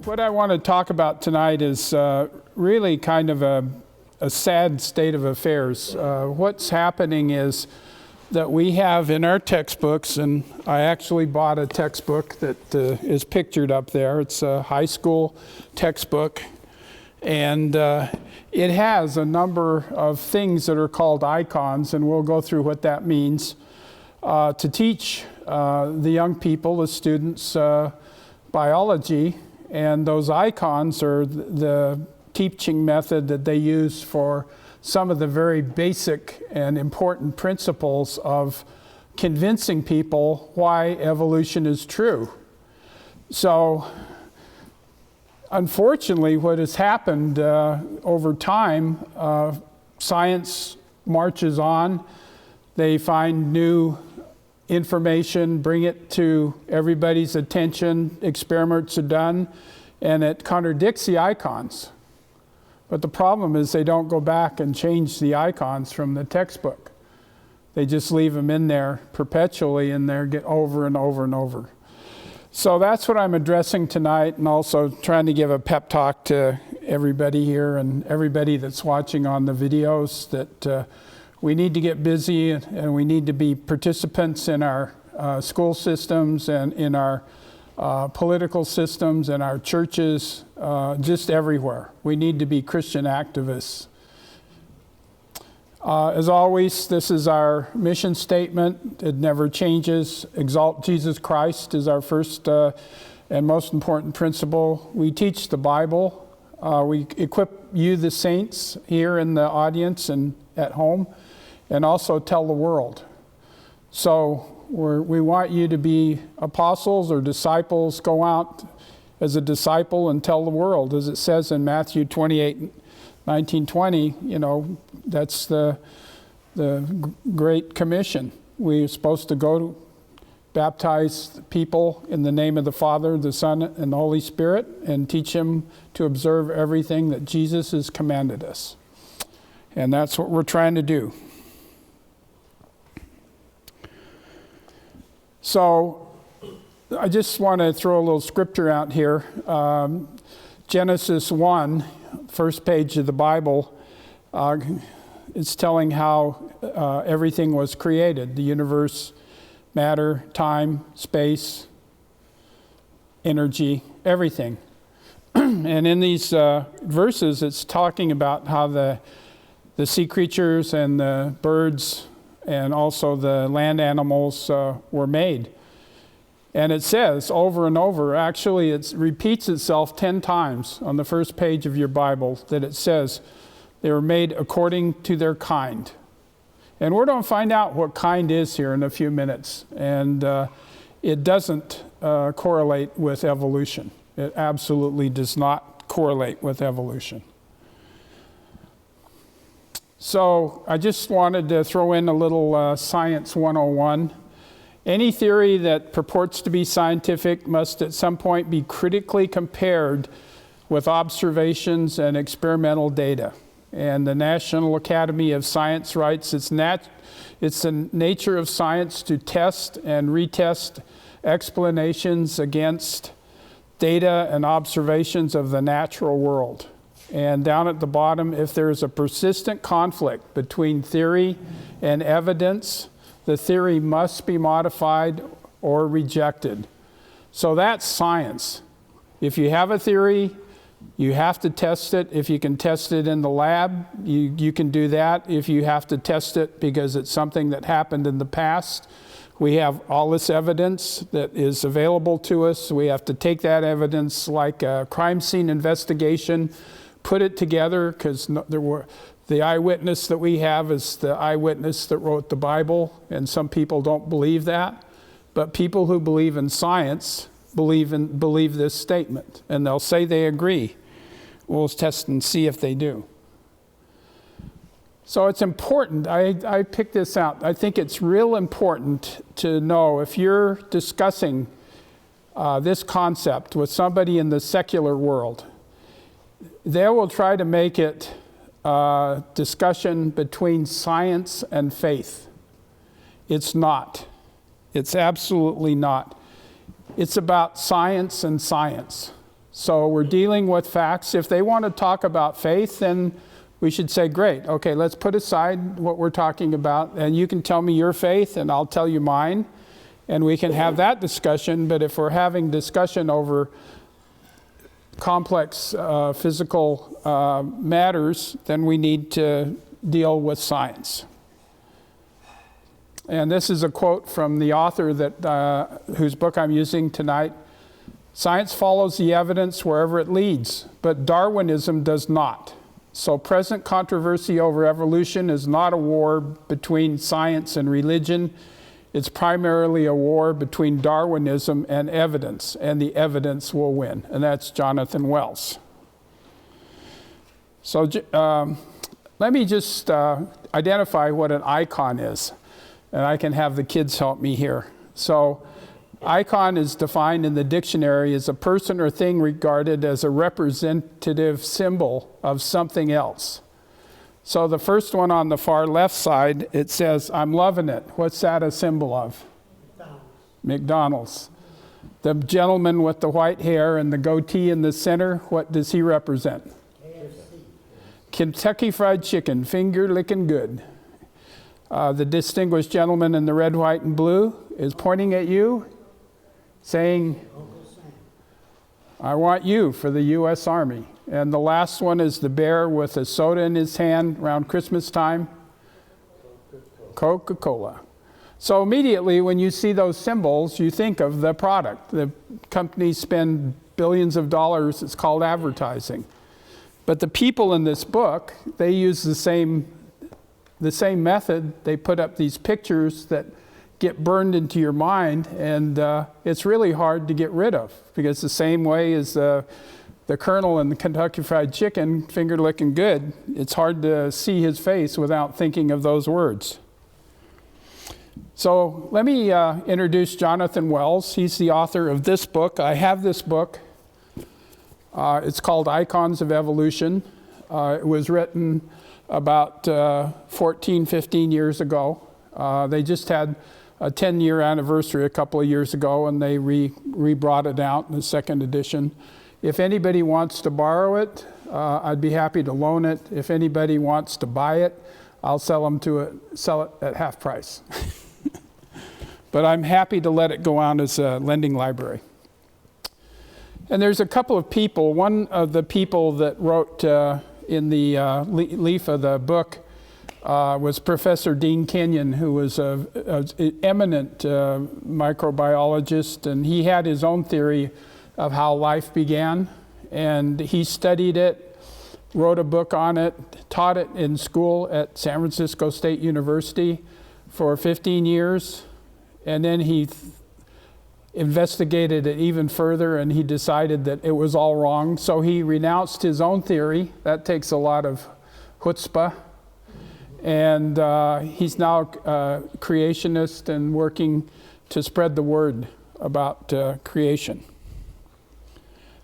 What I want to talk about tonight is really kind of a sad state of affairs. What's happening is that we have in our textbooks, and I actually bought a textbook that is pictured up there. It's a high school textbook, and it has a number of things that are called icons, and we'll go through what that means to teach the young people, the students, biology. And those icons are the teaching method that they use for some of the very basic and important principles of convincing people why evolution is true. So, unfortunately, what has happened over time, science marches on. They find new information, bring it to everybody's attention, experiments are done, and it contradicts the icons. But the problem is they don't go back and change the icons from the textbook. They just leave them in there perpetually, and they get over and over and over. So that's what I'm addressing tonight, and also trying to give a pep talk to everybody here and everybody that's watching on the videos that we need to get busy, and we need to be participants in our school systems and in our political systems and our churches, just everywhere. We need to be Christian activists. As always, this is our mission statement. It never changes. Exalt Jesus Christ is our first and most important principle. We teach the Bible. We equip you, the saints, here in the audience and at home, and also tell the world. So we want you to be apostles or disciples. Go out as a disciple and tell the world, as it says in Matthew 28:19-20. You know, that's the Great Commission. We're supposed to go to baptize people in the name of the Father, the Son, and the Holy Spirit, and teach them to observe everything that Jesus has commanded us. And that's what we're trying to do. So I just want to throw a little scripture out here. Genesis 1, first page of the Bible, it's telling how everything was created. The universe, matter, time, space, energy, everything. And in these verses, it's talking about how the sea creatures and the birds and also the land animals were made. And it says over and over, actually it repeats itself 10 times on the first page of your Bible, that it says they were made according to their kind. And we're going to find out what kind is here in a few minutes. And it doesn't correlate with evolution. It absolutely does not correlate with evolution. So I just wanted to throw in a little Science 101. Any theory that purports to be scientific must at some point be critically compared with observations and experimental data. And the National Academy of Science writes, it's the nature of science to test and retest explanations against data and observations of the natural world. And down at the bottom, if there's a persistent conflict between theory and evidence, the theory must be modified or rejected. So that's science. If you have a theory, you have to test it. If you can test it in the lab, you can do that. If you have to test it because it's something that happened in the past, we have all this evidence that is available to us. We have to take that evidence like a crime scene investigation, put it together, because the eyewitness that we have is the eyewitness that wrote the Bible, and some people don't believe that. But people who believe in science believe this statement, and they'll say they agree. We'll test and see if they do. So it's important. I picked this out. I think it's real important to know if you're discussing this concept with somebody in the secular world, they will try to make it a discussion between science and faith. It's not. It's absolutely not. It's about science and science. So we're dealing with facts. If they want to talk about faith, then we should say, great, okay, let's put aside what we're talking about, and you can tell me your faith, and I'll tell you mine, and we can have that discussion. But if we're having discussion over complex physical matters, then we need to deal with science. And this is a quote from the author that whose book I'm using tonight. Science follows the evidence wherever it leads, but Darwinism does not. So present controversy over evolution is not a war between science and religion. It's primarily a war between Darwinism and evidence, and the evidence will win. And that's Jonathan Wells. So let me just identify what an icon is, and I can have the kids help me here. So icon is defined in the dictionary as a person or thing regarded as a representative symbol of something else. So the first one on the far left side, it says, I'm loving it. What's that a symbol of? McDonald's. The gentleman with the white hair and the goatee in the center, what does he represent? KFC. Kentucky Fried Chicken, finger licking good. The distinguished gentleman in the red, white, and blue is pointing at you, saying, I want you for the U.S. Army. And the last one is the bear with a soda in his hand around Christmas time. Coca-Cola. So immediately when you see those symbols, you think of the product. The companies spend billions of dollars. It's called advertising. But the people in this book, they use the same method. They put up these pictures that get burned into your mind, and it's really hard to get rid of, because the same way as the Colonel in the Kentucky Fried Chicken, finger licking good, it's hard to see his face without thinking of those words. So let me introduce Jonathan Wells. He's the author of this book. I have this book. It's called Icons of Evolution. It was written about 14, 15 years ago. They just had a 10-year anniversary a couple of years ago, and they re-brought it out in the second edition. If anybody wants to borrow it, I'd be happy to loan it. If anybody wants to buy it, I'll sell it at half price. But I'm happy to let it go out as a lending library. And there's a couple of people. One of the people that wrote in the leaf of the book was Professor Dean Kenyon, who was an eminent microbiologist, and he had his own theory of how life began, and he studied it, wrote a book on it, taught it in school at San Francisco State University for 15 years, and then he investigated it even further, and he decided that it was all wrong, so he renounced his own theory. That takes a lot of chutzpah. And he's now a creationist and working to spread the word about creation.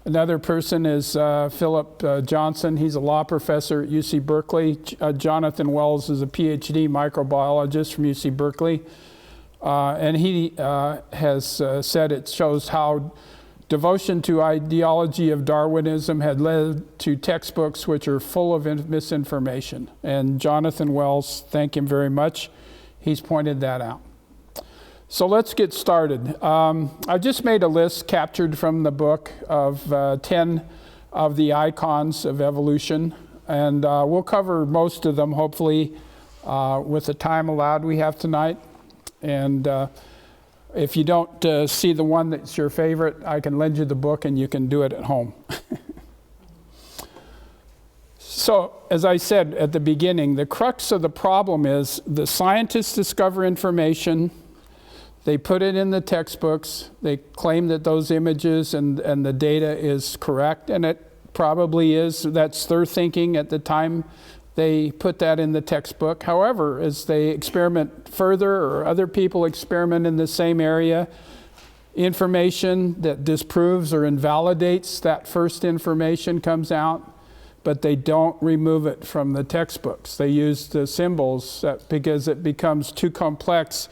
Another person is Philip Johnson. He's a law professor at UC Berkeley. Jonathan Wells is a PhD microbiologist from UC Berkeley. And he has said it shows how devotion to ideology of Darwinism had led to textbooks which are full of misinformation. And Jonathan Wells, thank him very much. He's pointed that out. So let's get started. I just made a list captured from the book of 10 of the icons of evolution. And we'll cover most of them, hopefully, with the time allowed we have tonight. And if you don't see the one that's your favorite, I can lend you the book and you can do it at home. So, as I said at the beginning, the crux of the problem is the scientists discover information, they put it in the textbooks, they claim that those images and the data is correct, and it probably is. That's their thinking at the time they put that in the textbook. However, as they experiment further, or other people experiment in the same area, information that disproves or invalidates that first information comes out, but they don't remove it from the textbooks. They use the symbols because it becomes too complex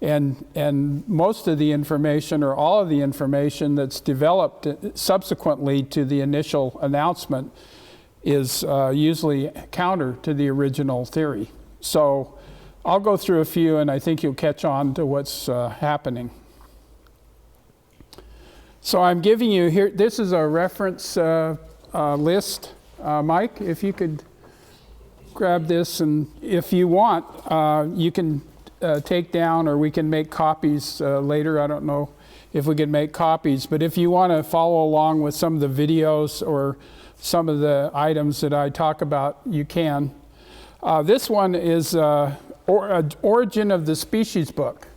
And most of the information, or all of the information that's developed subsequently to the initial announcement, is usually counter to the original theory. So I'll go through a few, and I think you'll catch on to what's happening. So I'm giving you here, this is a reference list. Mike, if you could grab this, and if you want, you can take down, or we can make copies later. I don't know if we can make copies, but if you want to follow along with some of the videos or some of the items that I talk about, you can. This one is Origin of the Species book,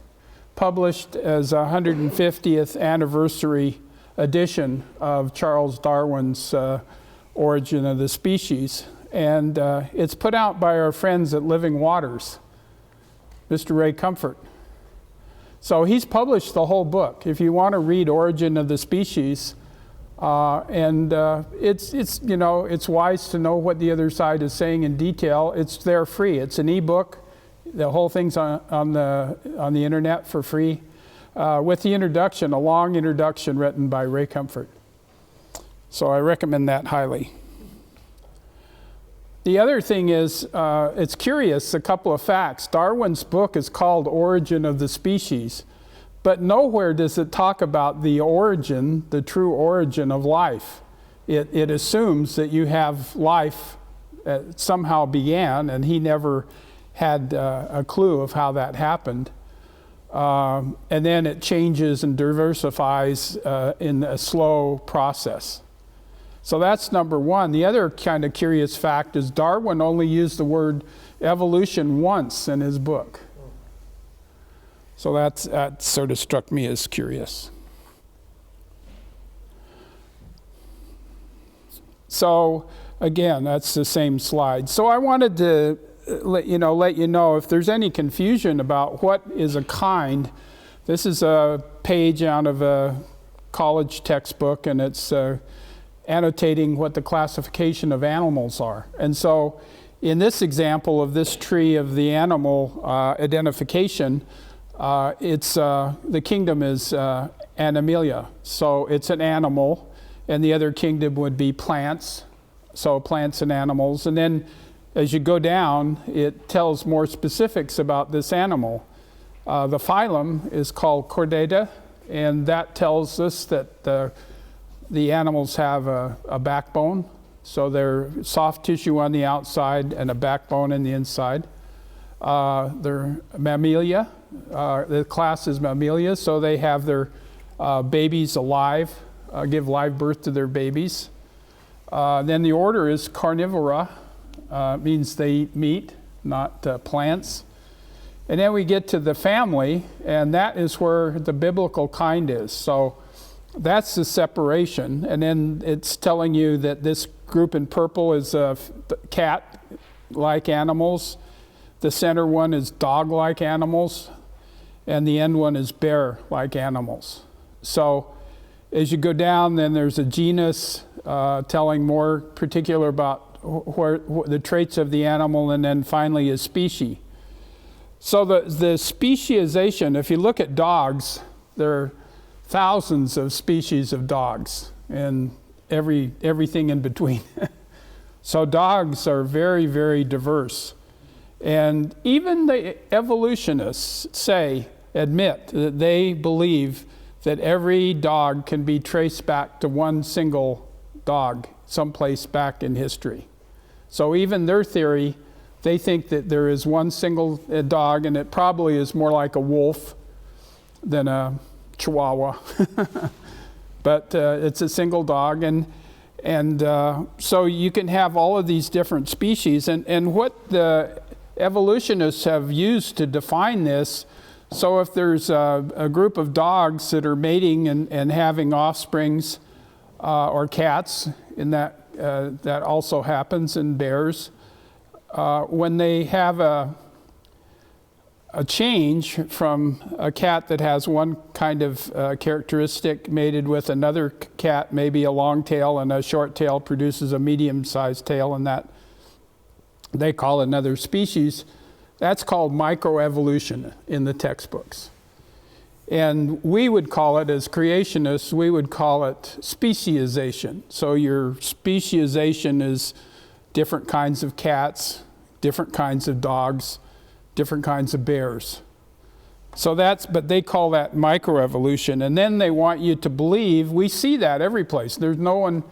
published as a 150th anniversary edition of Charles Darwin's Origin of the Species. And it's put out by our friends at Living Waters, Mr. Ray Comfort. So he's published the whole book. If you want to read Origin of the Species, it's you know, it's wise to know what the other side is saying in detail. It's there free. It's an ebook. The whole thing's on the internet for free, with the introduction, a long introduction written by Ray Comfort. So I recommend that highly. The other thing is, it's curious, a couple of facts. Darwin's book is called Origin of the Species, but nowhere does it talk about the origin, the true origin of life. It assumes that you have life that somehow began, and he never had a clue of how that happened. And then it changes and diversifies in a slow process. So that's number one. The other kind of curious fact is Darwin only used the word evolution once in his book. So that sort of struck me as curious. So again, that's the same slide. So I wanted to let you know if there's any confusion about what is a kind. This is a page out of a college textbook, and it's annotating what the classification of animals are. And so in this example of this tree of the animal identification, the kingdom is Animalia. So it's an animal, and the other kingdom would be plants. So plants and animals. And then as you go down, it tells more specifics about this animal. The phylum is called Chordata, and that tells us that the animals have a backbone. So they're soft tissue on the outside and a backbone in the inside. They're mammalia. The class is mammalia, so they have their babies alive, give live birth to their babies. Then the order is carnivora. Means they eat meat, not plants. And then we get to the family, and that is where the biblical kind is. So that's the separation. And then it's telling you that this group in purple is cat-like animals. The center one is dog-like animals. And the end one is bear-like animals. So as you go down, then there's a genus telling more particular about the traits of the animal, and then finally a species. So the speciation, if you look at dogs, there are thousands of species of dogs and everything in between. So dogs are very, very diverse. And even the evolutionists admit that they believe that every dog can be traced back to one single dog someplace back in history. So even their theory, they think that there is one single dog, and it probably is more like a wolf than a chihuahua. But it's a single dog, and so you can have all of these different species. And what the evolutionists have used to define this, so if there's a group of dogs that are mating and having offsprings, or cats, in that also happens in bears, when they have a change from a cat that has one kind of characteristic mated with another cat, maybe a long tail, and a short tail produces a medium-sized tail, and that they call another species. That's called microevolution in the textbooks. And we would call it, as creationists, we would call it speciation. So your speciation is different kinds of cats, different kinds of dogs, different kinds of bears. So but they call that microevolution. And then they want you to believe, we see that every place. There's no one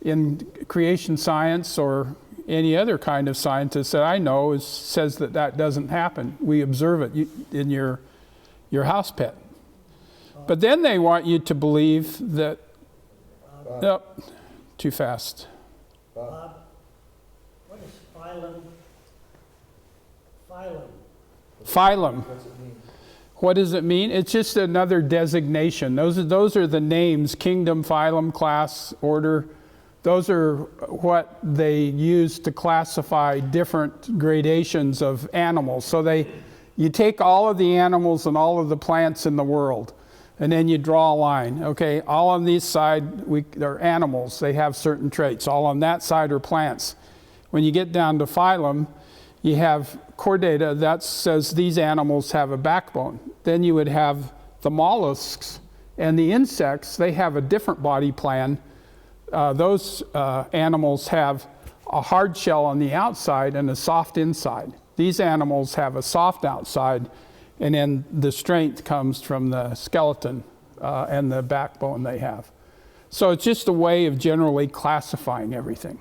in creation science or any other kind of scientist that I know says that that doesn't happen. We observe it in your house pet. But then they want you to believe that, nope, too fast. Bob, what is phylum? Phylum. Phylum. What does it mean? It's just another designation. Those are the names: kingdom, phylum, class, order. Those are what they use to classify different gradations of animals. So you take all of the animals and all of the plants in the world, and then you draw a line. Okay, all on this side they're animals. They have certain traits. All on that side are plants. When you get down to phylum, you have chordata that says these animals have a backbone. Then you would have the mollusks and the insects. They have a different body plan. Those animals have a hard shell on the outside and a soft inside. These animals have a soft outside, and then the strength comes from the skeleton and the backbone they have. So it's just a way of generally classifying everything.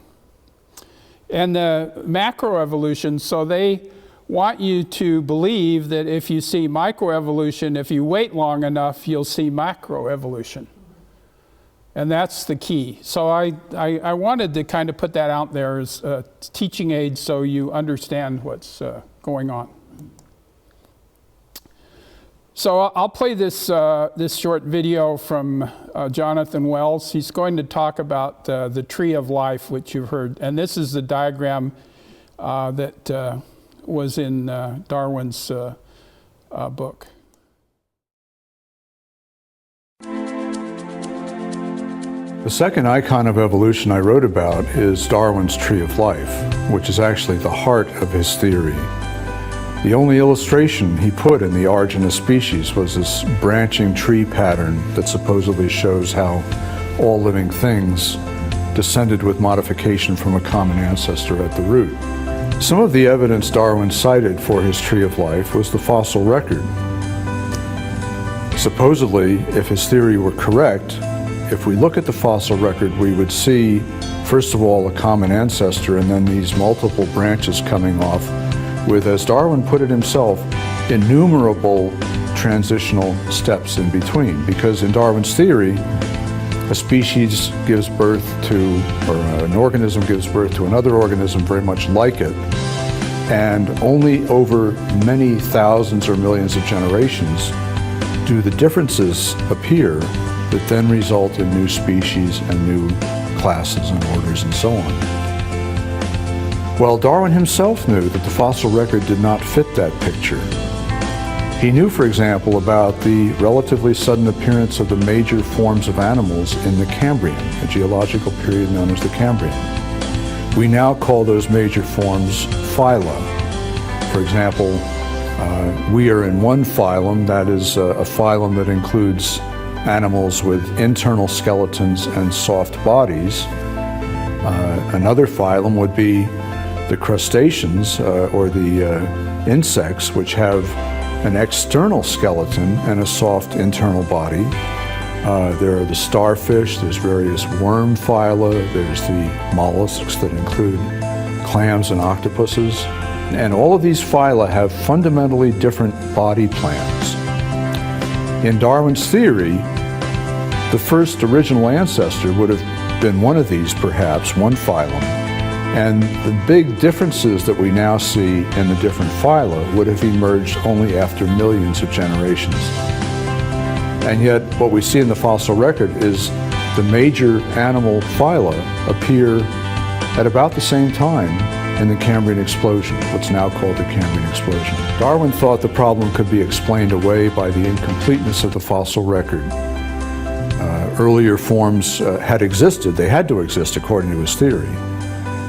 And the macroevolution, so they want you to believe that if you see microevolution, if you wait long enough, you'll see macroevolution. And that's the key. So I wanted to kind of put that out there as a teaching aid so you understand what's going on. So I'll play this short video from Jonathan Wells. He's going to talk about the tree of life, which you've heard. And this is the diagram that was in Darwin's book. The second icon of evolution I wrote about is Darwin's tree of life, which is actually the heart of his theory. The only illustration he put in the Origin of Species was this branching tree pattern that supposedly shows how all living things descended with modification from a common ancestor at the root. Some of the evidence Darwin cited for his tree of life was the fossil record. Supposedly, if his theory were correct, if we look at the fossil record, we would see, first of all, a common ancestor and then these multiple branches coming off with, as Darwin put it himself, innumerable transitional steps in between. Because in Darwin's theory, a species gives birth to, or an organism gives birth to another organism very much like it, and only over many thousands or millions of generations do the differences appear that then result in new species and new classes and orders and so on. Well, Darwin himself knew that the fossil record did not fit that picture. He knew, for example, about the relatively sudden appearance of the major forms of animals in the Cambrian, a geological period known as the Cambrian. We now call those major forms phyla. For example, we are in one phylum, that is a phylum that includes animals with internal skeletons and soft bodies. Another phylum would be the crustaceans, or the insects, which have an external skeleton and a soft internal body. There are the starfish, there's various worm phyla, there's the mollusks that include clams and octopuses. And all of these phyla have fundamentally different body plans. In Darwin's theory, the first original ancestor would have been one of these, perhaps, one phylum. And the big differences that we now see in the different phyla would have emerged only after millions of generations. And yet, what we see in the fossil record is the major animal phyla appear at about the same time in the Cambrian explosion, what's now called the Cambrian explosion. Darwin thought the problem could be explained away by the incompleteness of the fossil record. Earlier forms had existed, they had to exist according to his theory,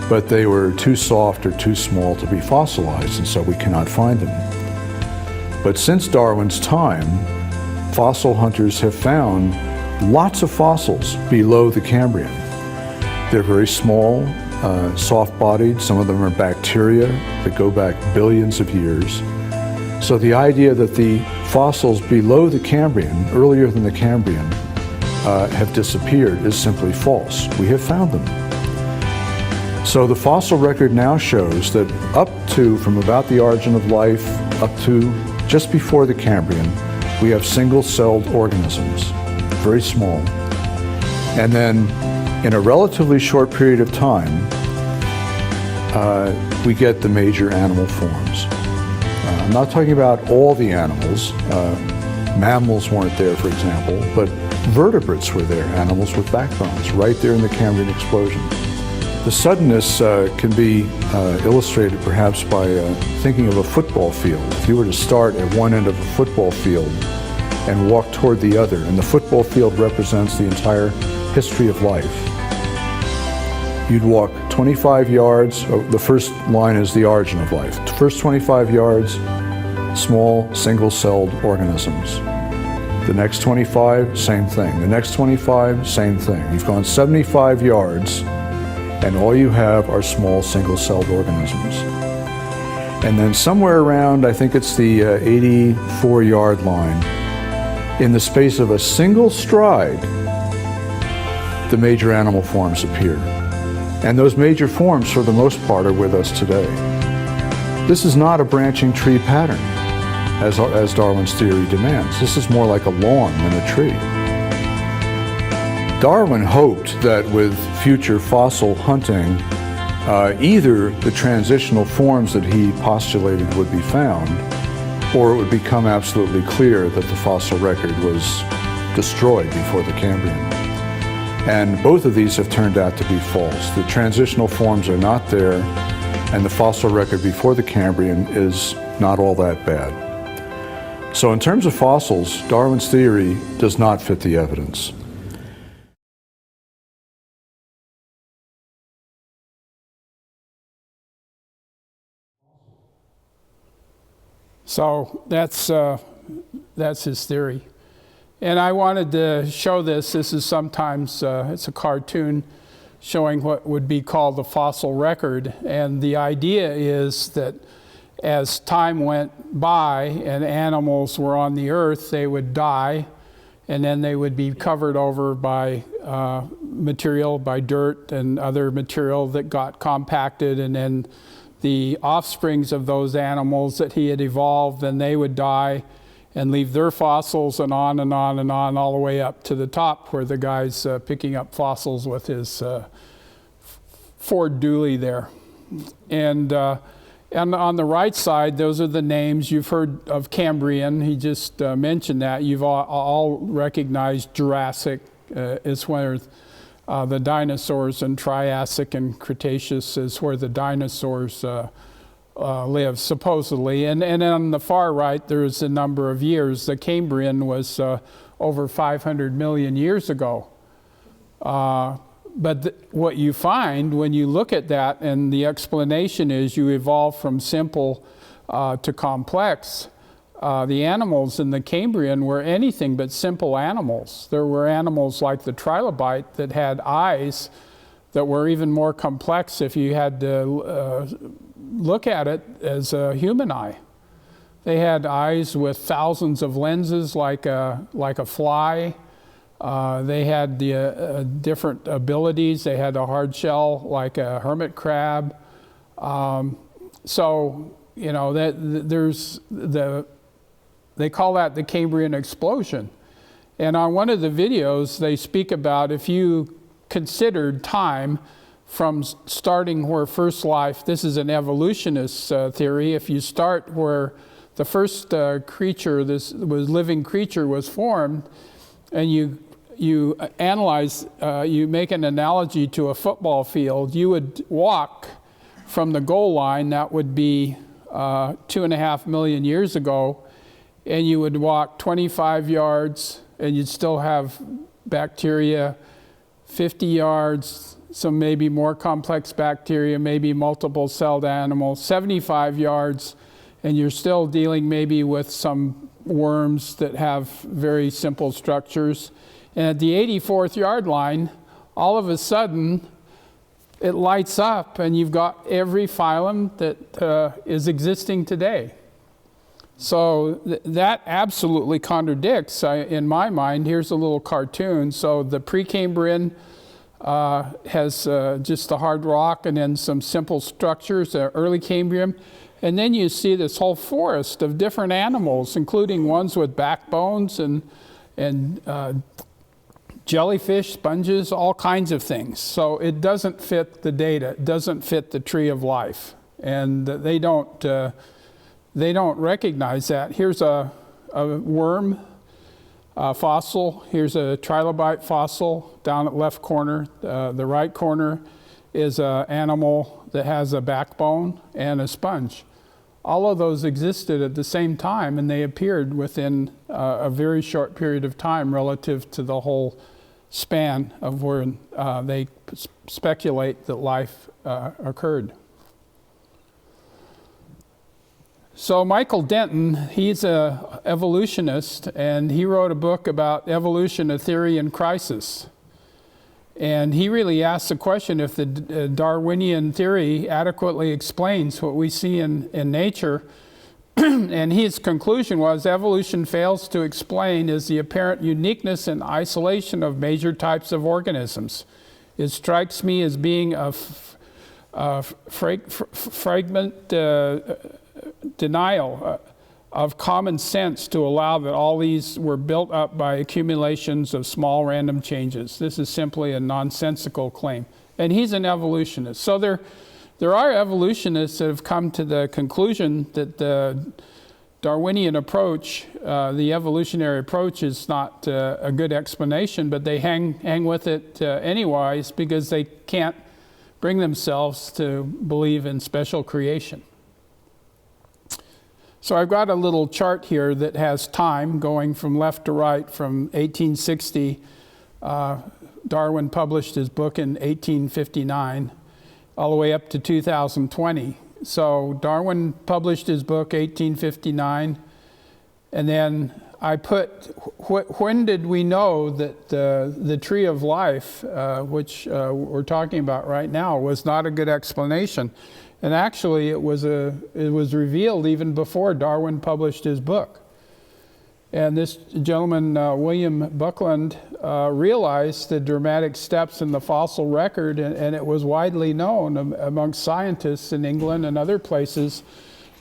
but they were too soft or too small to be fossilized, and so we cannot find them. But since Darwin's time, fossil hunters have found lots of fossils below the Cambrian. They're very small, soft-bodied. Some of them are bacteria that go back billions of years. So the idea that the fossils below the Cambrian, earlier than the Cambrian, have disappeared is simply false. We have found them. So the fossil record now shows that up to, from about the origin of life, up to just before the Cambrian, we have single-celled organisms, very small. And then in a relatively short period of time, we get the major animal forms. I'm not talking about all the animals. Mammals weren't there, for example, but vertebrates were there, animals with backbones, right there in the Cambrian explosion. The suddenness can be illustrated perhaps by thinking of a football field. If you were to start at one end of a football field and walk toward the other, and the football field represents the entire history of life, you'd walk 25 yards, the first line is the origin of life. The first 25 yards, small single-celled organisms. The next 25, same thing. The next 25, same thing. You've gone 75 yards, and all you have are small single-celled organisms. And then somewhere around, I think it's the 84-yard line, in the space of a single stride, the major animal forms appear. And those major forms, for the most part, are with us today. This is not a branching tree pattern, as Darwin's theory demands. This is more like a lawn than a tree. Darwin hoped that with future fossil hunting, either the transitional forms that he postulated would be found, or it would become absolutely clear that the fossil record was destroyed before the Cambrian. And both of these have turned out to be false. The transitional forms are not there, and the fossil record before the Cambrian is not all that bad. So in terms of fossils, Darwin's theory does not fit the evidence. So that's his theory. And I wanted to show this. This is sometimes, it's a cartoon showing what would be called the fossil record. And the idea is that as time went by and animals were on the earth, they would die, and then they would be covered over by material, by dirt and other material that got compacted, and then the offsprings of those animals that he had evolved, then they would die and leave their fossils, and on and on and on, all the way up to the top where the guy's picking up fossils with his Ford Dooley there. And on the right side, those are the names. You've heard of Cambrian. He just mentioned that. You've all recognized Jurassic is where the dinosaurs, and Triassic and Cretaceous is where the dinosaurs live, supposedly. And on the far right, there's a number of years. The Cambrian was over 500 million years ago. But what you find when you look at that, and the explanation is you evolve from simple to complex. The animals in the Cambrian were anything but simple animals. There were animals like the trilobite that had eyes that were even more complex if you had to look at it as a human eye. They had eyes with thousands of lenses like a fly. They had the different abilities. They had a hard shell like a hermit crab. So, you know, they call that the Cambrian explosion. And on one of the videos, they speak about if you considered time from starting where first life, this is an evolutionist theory, if you start where the first creature, this living creature was formed, and you analyze, you make an analogy to a football field, you would walk from the goal line, that would be 2.5 million years ago, and you would walk 25 yards, and you'd still have bacteria, 50 yards, some maybe more complex bacteria, maybe multiple celled animals, 75 yards, and you're still dealing maybe with some worms that have very simple structures. And at the 84th yard line, all of a sudden, it lights up and you've got every phylum that is existing today. So that absolutely contradicts, in my mind. Here's a little cartoon. So the Precambrian has just the hard rock and then some simple structures, early Cambrian. And then you see this whole forest of different animals, including ones with backbones and jellyfish, sponges, all kinds of things. So it doesn't fit the data. It doesn't fit the tree of life. And they don't recognize that. Here's a worm fossil. Here's a trilobite fossil down at left corner. The right corner is an animal that has a backbone and a sponge. All of those existed at the same time, and they appeared within a very short period of time relative to the whole span of where they speculate that life occurred. So Michael Denton, he's an evolutionist, and he wrote a book about evolution, a theory in crisis. And he really asks the question if the Darwinian theory adequately explains what we see in nature. And his conclusion was evolution fails to explain is the apparent uniqueness and isolation of major types of organisms. It strikes me as being a fragment denial of common sense to allow that all these were built up by accumulations of small random changes. This is simply a nonsensical claim. And he's an evolutionist. So there are evolutionists that have come to the conclusion that the Darwinian approach, the evolutionary approach, is not a good explanation, but they hang with it anyways because they can't bring themselves to believe in special creation. So I've got a little chart here that has time going from left to right from 1860. Darwin published his book in 1859, all the way up to 2020. So Darwin published his book 1859, and then I put, when did we know that the tree of life, which we're talking about right now, was not a good explanation? And actually, it was revealed even before Darwin published his book. And this gentleman, William Buckland, realized the dramatic steps in the fossil record, and it was widely known amongst scientists in England and other places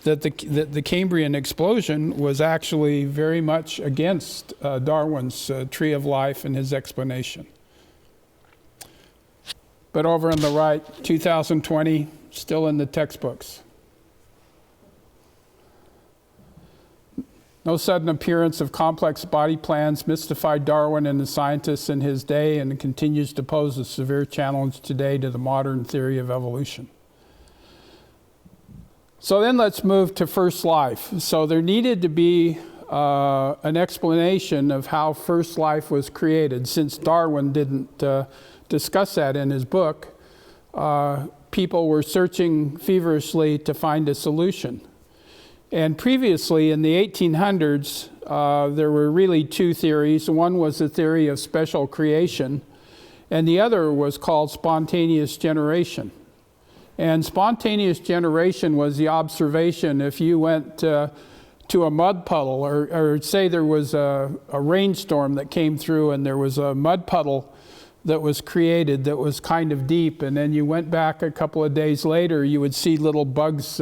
that the Cambrian explosion was actually very much against Darwin's tree of life and his explanation. But over on the right, 2020, still in the textbooks. No sudden appearance of complex body plans mystified Darwin and the scientists in his day, and continues to pose a severe challenge today to the modern theory of evolution. So then let's move to first life. So there needed to be an explanation of how first life was created. Since Darwin didn't discuss that in his book, people were searching feverishly to find a solution. And previously, in the 1800s, there were really two theories. One was the theory of special creation, and the other was called spontaneous generation. And spontaneous generation was the observation if you went to a mud puddle, or say there was a rainstorm that came through and there was a mud puddle that was created that was kind of deep, and then you went back a couple of days later, you would see little bugs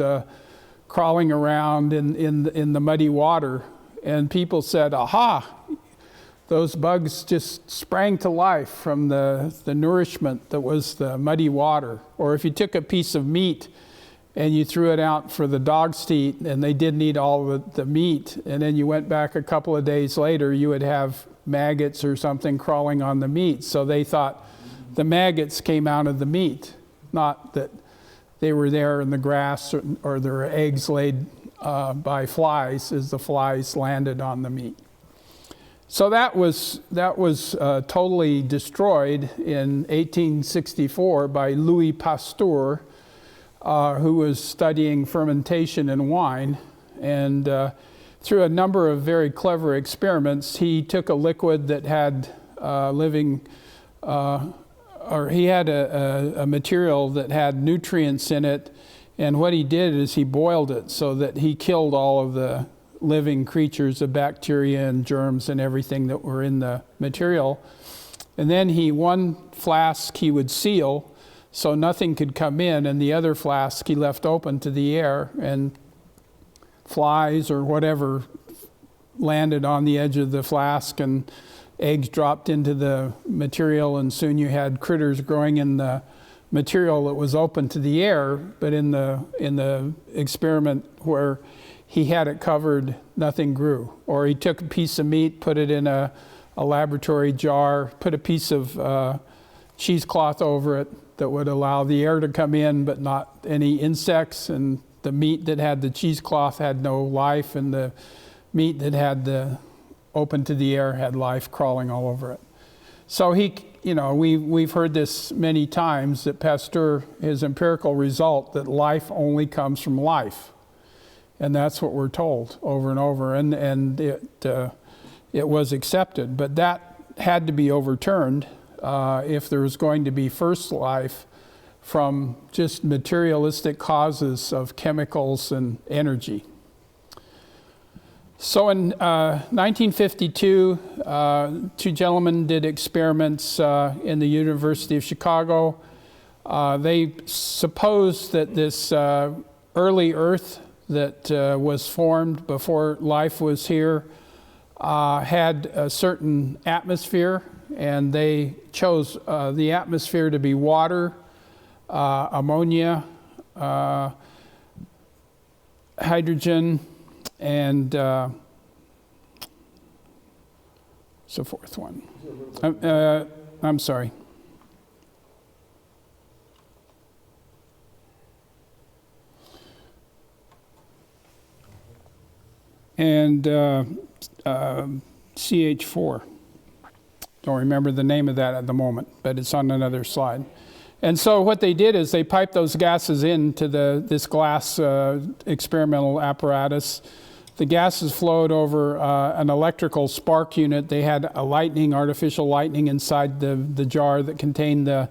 crawling around in the muddy water, and people said, aha, those bugs just sprang to life from the nourishment that was the muddy water. Or if you took a piece of meat and you threw it out for the dogs to eat, and they didn't eat all the meat, and then you went back a couple of days later, you would have maggots or something crawling on the meat. So they thought the maggots came out of the meat, not that they were there in the grass or there were eggs laid by flies as the flies landed on the meat. So that was totally destroyed in 1864 by Louis Pasteur, who was studying fermentation in wine. And through a number of very clever experiments, he took a liquid that had he had a material that had nutrients in it, and what he did is he boiled it so that he killed all of the living creatures, the bacteria and germs and everything that were in the material. And then one flask he would seal so nothing could come in, and the other flask he left open to the air, and flies or whatever landed on the edge of the flask, and eggs dropped into the material, and soon you had critters growing in the material that was open to the air. But in the experiment where he had it covered, nothing grew. Or he took a piece of meat, put it in a laboratory jar, put a piece of cheesecloth over it that would allow the air to come in but not any insects, and the meat that had the cheesecloth had no life, and the meat that had the open to the air had life crawling all over it. So we've heard this many times, that Pasteur, his empirical result, that life only comes from life. And that's what we're told over and over, and it was accepted. But that had to be overturned if there was going to be first life from just materialistic causes of chemicals and energy. So in 1952, two gentlemen did experiments in the University of Chicago. They supposed that this early Earth that was formed before life was here had a certain atmosphere, and they chose the atmosphere to be water, ammonia, hydrogen, and so fourth one. I'm sorry. And CH4. Don't remember the name of that at the moment, but it's on another slide. And so what they did is they piped those gases into this glass experimental apparatus. The gases flowed over an electrical spark unit. They had a artificial lightning inside the jar that contained the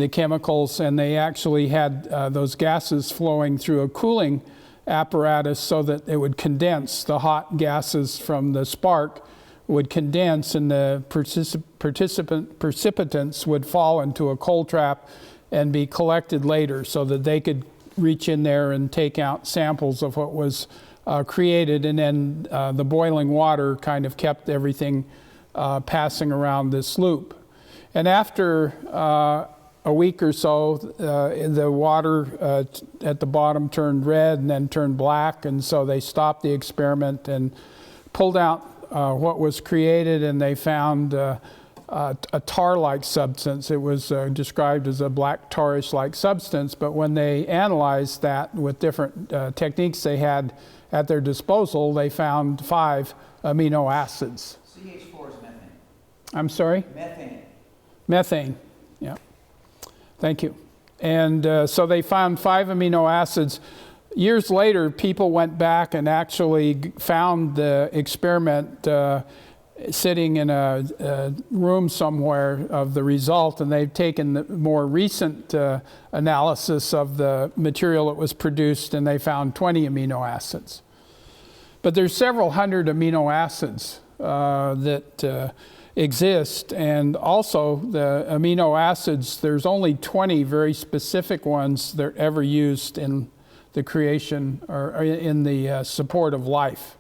chemicals, and they actually had those gases flowing through a cooling apparatus so that it would condense. The hot gases from the spark would condense, and the precipitants would fall into a cold trap and be collected later so that they could reach in there and take out samples of what was created, and then the boiling water kind of kept everything passing around this loop. And after a week or so, the water at the bottom turned red and then turned black, and so they stopped the experiment and pulled out what was created, and they found a tar-like substance. It was described as a black tarish-like substance, but when they analyzed that with different techniques they had at their disposal, they found 5 amino acids. CH4 is methane. I'm sorry? Methane. Methane, yeah. Thank you. And so they found 5 amino acids. Years later, people went back and actually found the experiment sitting in a room somewhere of the result, and they've taken the more recent analysis of the material that was produced, and they found 20 amino acids. But there's several hundred amino acids that exist, and also the amino acids, there's only 20 very specific ones that are ever used in the creation or in the support of life.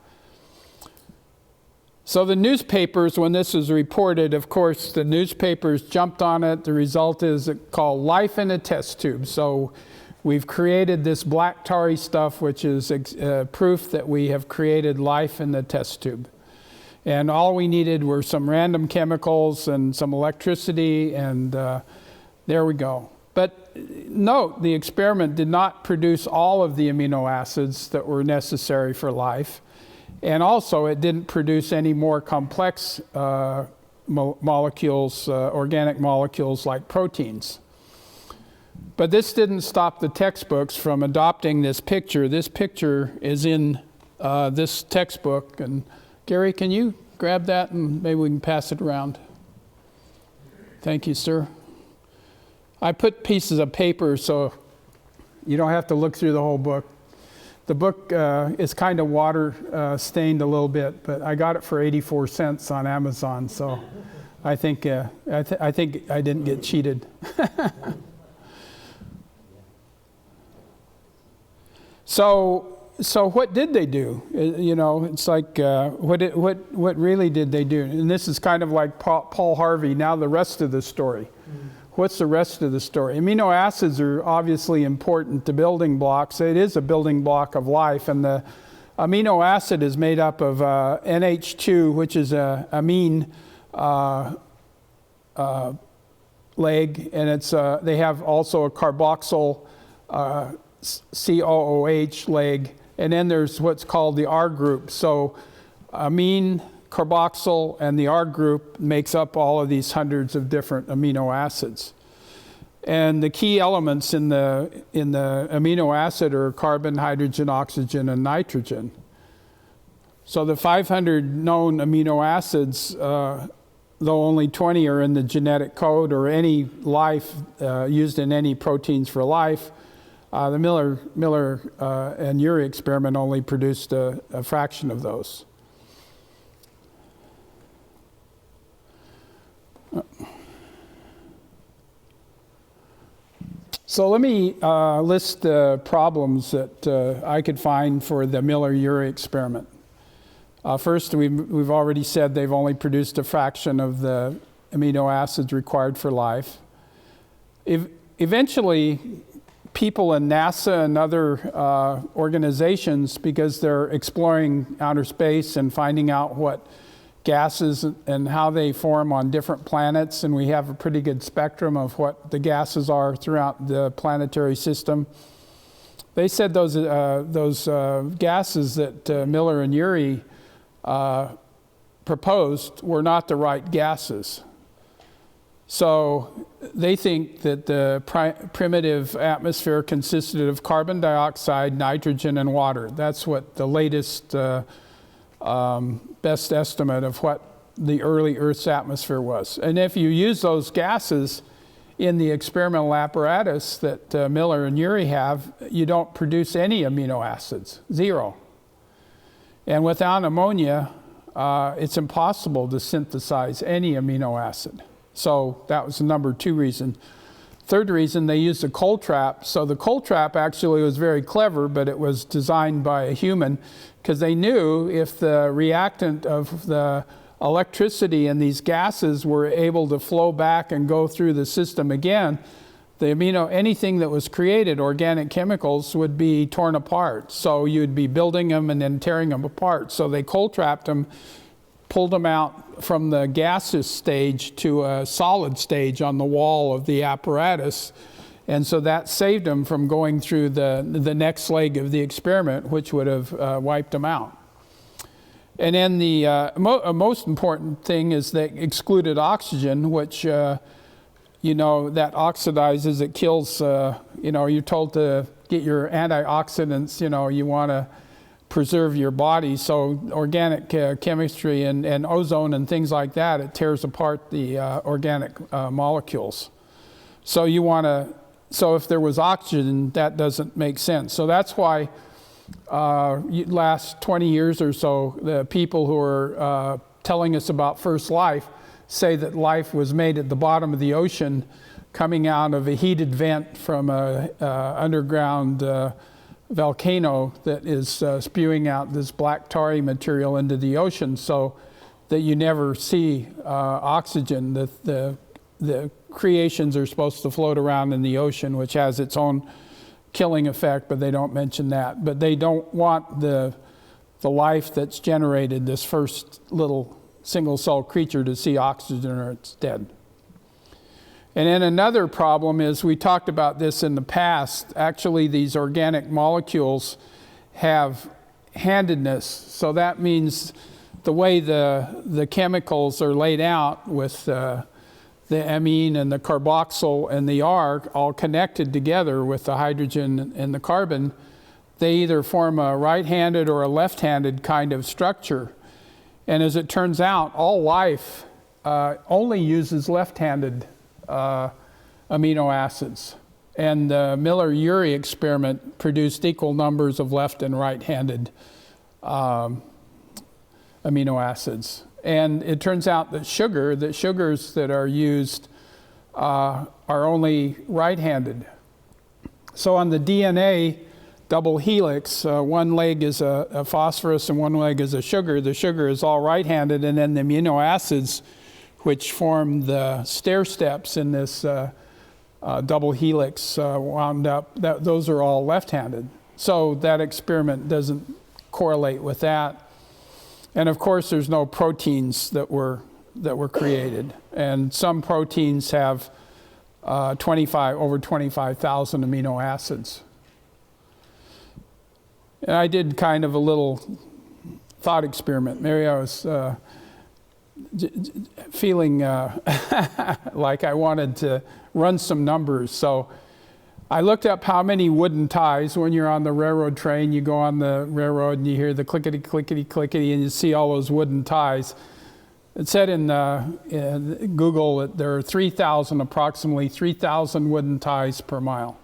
So the newspapers, when this was reported, of course, the newspapers jumped on it. The result is called life in a test tube. So we've created this black tarry stuff, which is proof that we have created life in the test tube. And all we needed were some random chemicals and some electricity, and there we go. But note, the experiment did not produce all of the amino acids that were necessary for life. And also, it didn't produce any more complex molecules, organic molecules like proteins. But this didn't stop the textbooks from adopting this picture. This picture is in this textbook. And Gary, can you grab that and maybe we can pass it around? Thank you, sir. I put pieces of paper so you don't have to look through the whole book. The book is kind of water stained a little bit, but I got it for 84 cents on Amazon, so I think I think I didn't get cheated. So what did they do? You know, it's like what really did they do? And this is kind of like Paul Harvey. Now the rest of the story. What's the rest of the story? Amino acids are obviously important to building blocks. It is a building block of life, and the amino acid is made up of NH2, which is a amine leg, and it's they have also a carboxyl COOH leg, and then there's what's called the R group. So amine, carboxyl, and the R group makes up all of these hundreds of different amino acids. And the key elements in the amino acid are carbon, hydrogen, oxygen, and nitrogen. So the 500 known amino acids, though only 20 are in the genetic code or any life used in any proteins for life, the Miller and Urey experiment only produced a fraction of those. So let me list the problems that I could find for the Miller-Urey experiment. First, we've already said they've only produced a fraction of the amino acids required for life. Eventually, people in NASA and other organizations, because they're exploring outer space and finding out what gases and how they form on different planets, and we have a pretty good spectrum of what the gases are throughout the planetary system. They said those gases that Miller and Urey proposed were not the right gases. So they think that the primitive atmosphere consisted of carbon dioxide, nitrogen, and water. That's what the latest best estimate of what the early Earth's atmosphere was. And if you use those gases in the experimental apparatus that Miller and Urey have, you don't produce any amino acids, zero. And without ammonia, it's impossible to synthesize any amino acid. So that was the number 2 reason. Third reason, they used a cold trap. So the cold trap actually was very clever, but it was designed by a human because they knew if the reactant of the electricity in these gases were able to flow back and go through the system again, anything that was created, organic chemicals, would be torn apart. So you'd be building them and then tearing them apart. So they cold trapped them, pulled them out from the gaseous stage to a solid stage on the wall of the apparatus. And so that saved them from going through the next leg of the experiment, which would have wiped them out. And then the most important thing is they excluded oxygen, which, that oxidizes, it kills, you're told to get your antioxidants, you want to preserve your body. So organic chemistry and ozone and things like that, it tears apart the organic molecules. So if there was oxygen, that doesn't make sense. So that's why last 20 years or so, the people who are telling us about first life say that life was made at the bottom of the ocean, coming out of a heated vent from a underground volcano that is spewing out this black tarry material into the ocean, so that you never see oxygen. The creations are supposed to float around in the ocean, which has its own killing effect, but they don't mention that. But they don't want the life that's generated, this first little single-cell creature, to see oxygen or it's dead. And then another problem is, we talked about this in the past, actually these organic molecules have handedness. So that means the way the chemicals are laid out with the amine and the carboxyl and the R all connected together with the hydrogen and the carbon, they either form a right-handed or a left-handed kind of structure. And as it turns out, all life only uses left-handed amino acids. And the Miller-Urey experiment produced equal numbers of left and right-handed amino acids. And it turns out that sugars that are used are only right-handed. So on the DNA double helix, one leg is a phosphorus and one leg is a sugar. The sugar is all right-handed, and then the amino acids, which form the stair steps in this double helix, wound up, those are all left-handed. So that experiment doesn't correlate with that. And of course, there's no proteins that were created. And some proteins have over 25,000 amino acids. And I did kind of a little thought experiment. Maybe I was feeling like I wanted to run some numbers. So I looked up how many wooden ties. When you're on the railroad train, you go on the railroad and you hear the clickety, clickety, clickety, and you see all those wooden ties. It said in Google that there are approximately 3,000 wooden ties per mile.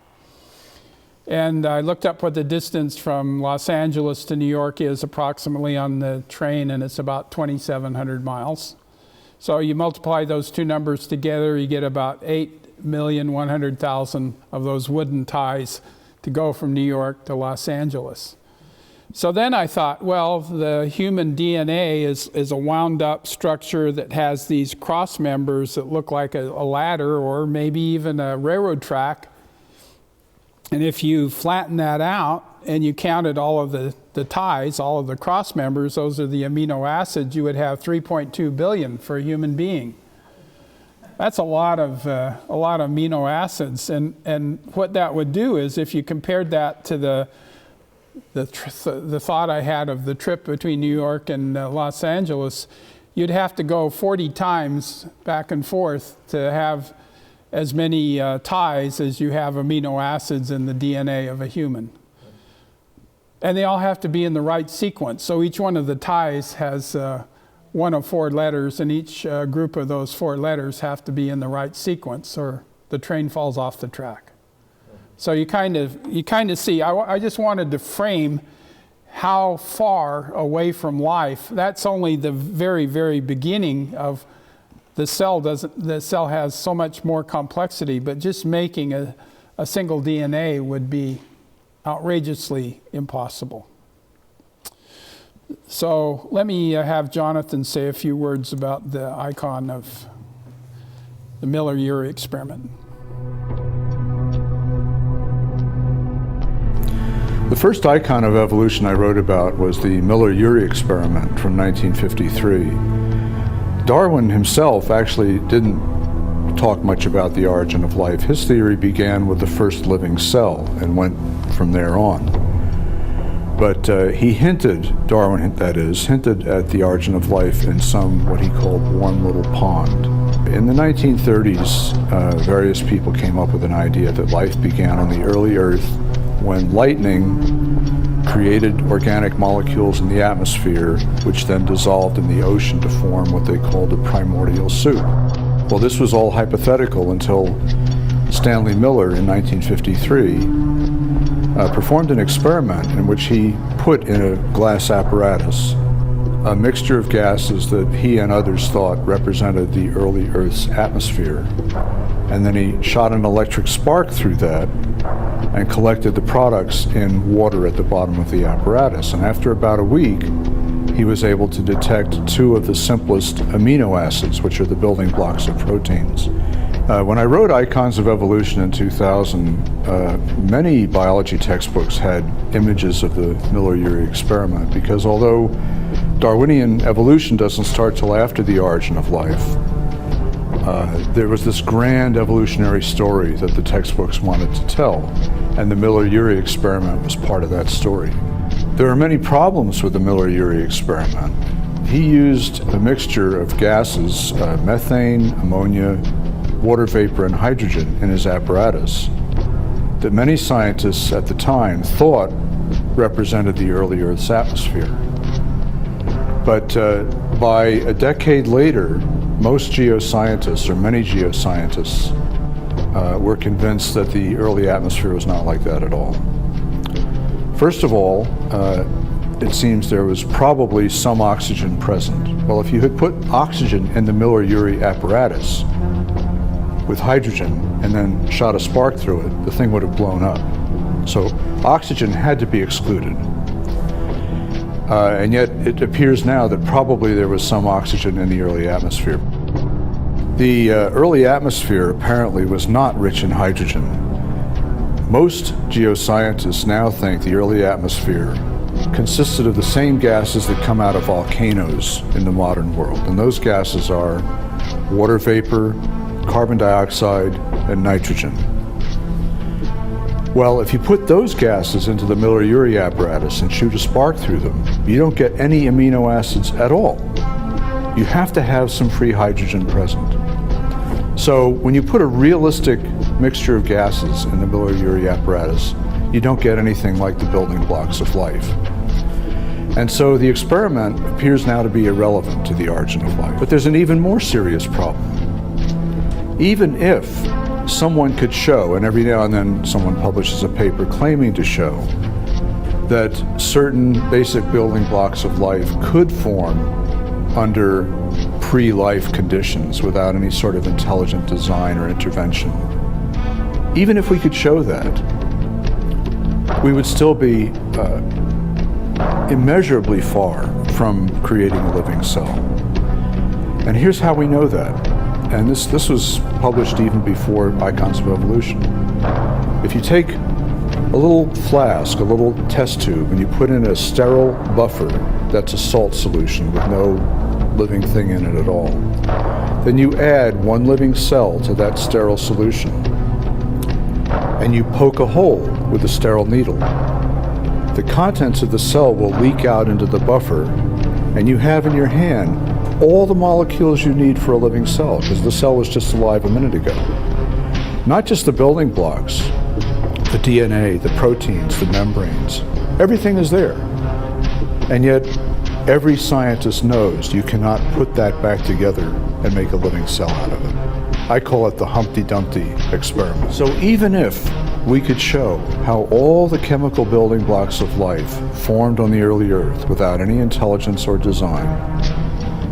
And I looked up what the distance from Los Angeles to New York is approximately on the train, and it's about 2,700 miles. So you multiply those two numbers together, you get about 8,100,000 of those wooden ties to go from New York to Los Angeles. So then I thought, well, the human DNA is a wound up structure that has these cross members that look like a ladder or maybe even a railroad track. And if you flatten that out and you counted all of the ties, all of the cross members, those are the amino acids, you would have 3.2 billion for a human being. That's a lot of amino acids. And what that would do is, if you compared that to the thought I had of the trip between New York and Los Angeles, you'd have to go 40 times back and forth to have as many ties as you have amino acids in the DNA of a human. And they all have to be in the right sequence. So each one of the ties has one of 4 letters, and each group of those 4 letters have to be in the right sequence, or the train falls off the track. So you kind of see, I just wanted to frame how far away from life. That's only the very, very beginning of the cell. The cell has so much more complexity, but just making a single DNA would be outrageously impossible. So let me have Jonathan say a few words about the icon of the Miller-Urey experiment. The first icon of evolution I wrote about was the Miller-Urey experiment from 1953. Darwin himself actually didn't talk much about the origin of life. His theory began with the first living cell and went from there on. But he Darwin hinted at the origin of life in what he called one little pond. In the 1930s, various people came up with an idea that life began on the early Earth when lightning created organic molecules in the atmosphere, which then dissolved in the ocean to form what they called a primordial soup. Well, this was all hypothetical until Stanley Miller in 1953 performed an experiment in which he put in a glass apparatus a mixture of gases that he and others thought represented the early Earth's atmosphere. And then he shot an electric spark through that and collected the products in water at the bottom of the apparatus. And after about a week, he was able to detect 2 of the simplest amino acids, which are the building blocks of proteins. When I wrote Icons of Evolution in 2000, many biology textbooks had images of the Miller-Urey experiment, because although Darwinian evolution doesn't start till after the origin of life, there was this grand evolutionary story that the textbooks wanted to tell, and the Miller-Urey experiment was part of that story. There are many problems with the Miller-Urey experiment. He used a mixture of gases, methane, ammonia, water vapor, and hydrogen in his apparatus. that many scientists at the time thought represented the early Earth's atmosphere. But by a decade later, most geoscientists, or many geoscientists, were convinced that the early atmosphere was not like that at all. First of all, it seems there was probably some oxygen present. Well, if you had put oxygen in the Miller-Urey apparatus with hydrogen and then shot a spark through it, the thing would have blown up. So oxygen had to be excluded. And yet it appears now that probably there was some oxygen in the early atmosphere. The early atmosphere apparently was not rich in hydrogen. Most geoscientists now think the early atmosphere consisted of the same gases that come out of volcanoes in the modern world. And those gases are water vapor, carbon dioxide, and nitrogen. Well, if you put those gases into the Miller-Urey apparatus and shoot a spark through them, you don't get any amino acids at all. You have to have some free hydrogen present. So when you put a realistic mixture of gases in the Miller-Urey apparatus, you don't get anything like the building blocks of life. And so the experiment appears now to be irrelevant to the origin of life. But there's an even more serious problem. Even if someone could show, and every now and then someone publishes a paper claiming to show, that certain basic building blocks of life could form under pre-life conditions without any sort of intelligent design or intervention. Even if we could show that, we would still be immeasurably far from creating a living cell. And here's how we know that. And this was published even before Icons of Evolution. If you take a little flask, a little test tube, and you put in a sterile buffer that's a salt solution with no living thing in it at all, then you add one living cell to that sterile solution, and you poke a hole with a sterile needle. The contents of the cell will leak out into the buffer, and you have in your hand all the molecules you need for a living cell, because the cell was just alive a minute ago. Not just the building blocks, the DNA, the proteins, the membranes, everything is there. And yet, every scientist knows you cannot put that back together and make a living cell out of it. I call it the Humpty Dumpty experiment. So even if we could show how all the chemical building blocks of life formed on the early Earth without any intelligence or design,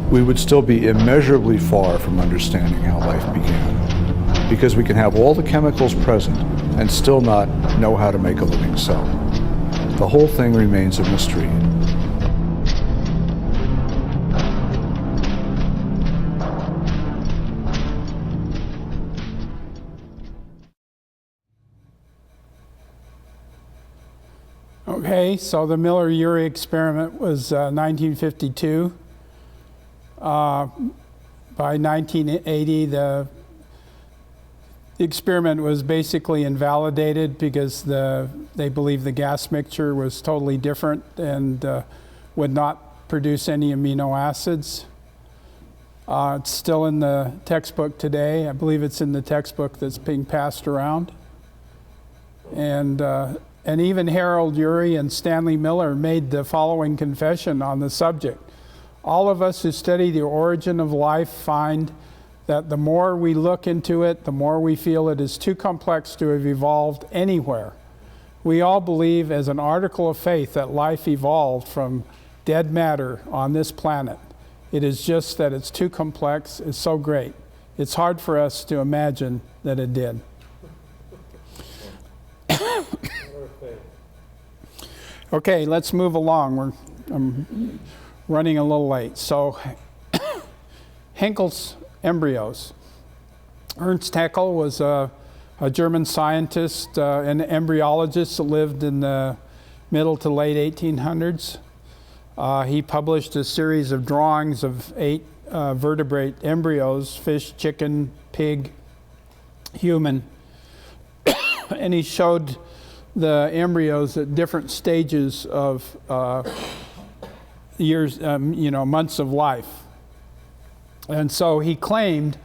we would still be immeasurably far from understanding how life began. Because we can have all the chemicals present and still not know how to make a living cell. The whole thing remains a mystery. Okay, so the Miller-Urey experiment was 1952. By 1980, the experiment was basically invalidated because they believed the gas mixture was totally different and would not produce any amino acids. It's still in the textbook today. I believe it's in the textbook that's being passed around. And even Harold Urey and Stanley Miller made the following confession on the subject. All of us who study the origin of life find that the more we look into it, the more we feel it is too complex to have evolved anywhere. We all believe as an article of faith that life evolved from dead matter on this planet. It is just that it's too complex, it's so great. It's hard for us to imagine that it did. Okay, let's move along. I'm running a little late. So, Henkel's embryos. Ernst Haeckel was a German scientist and embryologist that lived in the middle to late 1800s. He published a series of drawings of 8 vertebrate embryos: fish, chicken, pig, human. And he showed the embryos at different stages of years, months of life. And so he claimed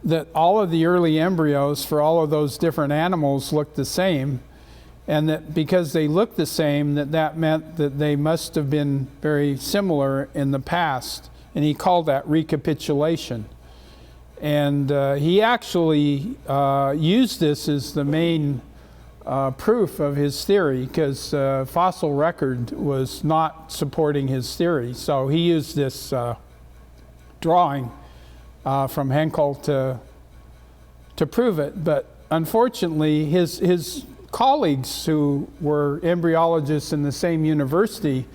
that all of the early embryos for all of those different animals looked the same, and that because they looked the same, that meant that they must have been very similar in the past, and he called that recapitulation. And he actually used this as the main proof of his theory, because fossil record was not supporting his theory. So he used this drawing from Henkel to prove it. But unfortunately, his colleagues who were embryologists in the same university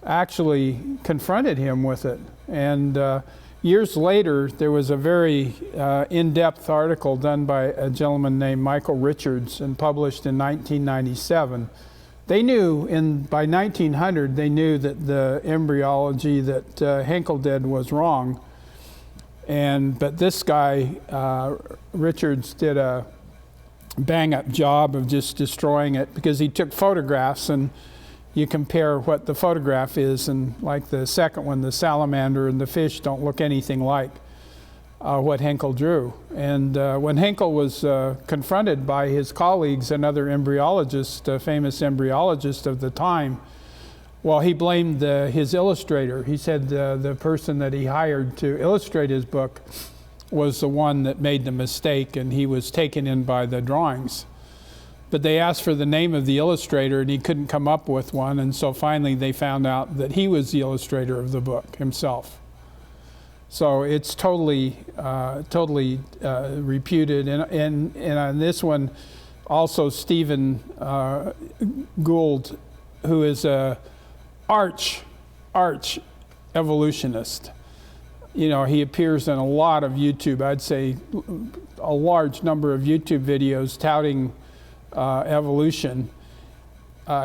actually confronted him with it. And years later, there was a very in-depth article done by a gentleman named Michael Richards and published in 1997. They knew, by 1900, they knew that the embryology that Henkel did was wrong. But this guy, Richards, did a bang-up job of just destroying it, because he took photographs, and you compare what the photograph is, and like the second one, the salamander and the fish don't look anything like what Henkel drew. And when Henkel was confronted by his colleagues, another embryologist, a famous embryologist of the time, well, he blamed his illustrator. He said the person that he hired to illustrate his book was the one that made the mistake, and he was taken in by the drawings. But they asked for the name of the illustrator, and he couldn't come up with one, and so finally they found out that he was the illustrator of the book himself. So it's totally reputed. And on this one, also Stephen Gould, who is a arch evolutionist. You know, he appears in a lot of YouTube, I'd say a large number of YouTube videos touting evolution.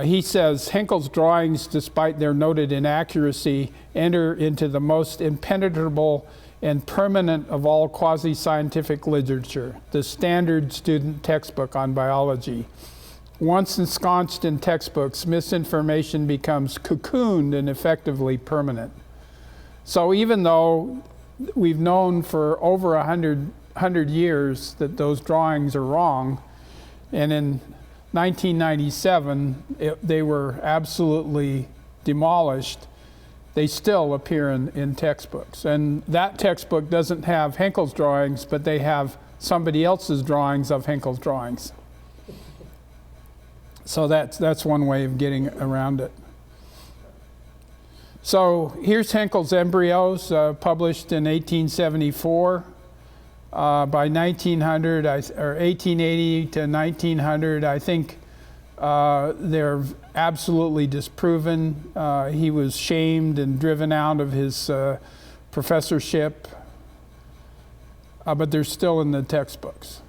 He says Henkel's drawings, despite their noted inaccuracy, enter into the most impenetrable and permanent of all quasi-scientific literature, the standard student textbook on biology. Once ensconced in textbooks, misinformation becomes cocooned and effectively permanent. So even though we've known for over 100 years that those drawings are wrong, and in 1997 they were absolutely demolished, they still appear in textbooks. And that textbook doesn't have Henkel's drawings, but they have somebody else's drawings of Henkel's drawings. So that's one way of getting around it. So here's Henkel's embryos, published in 1874. By 1900, or 1880 to 1900, I think they're absolutely disproven. He was shamed and driven out of his professorship, but they're still in the textbooks.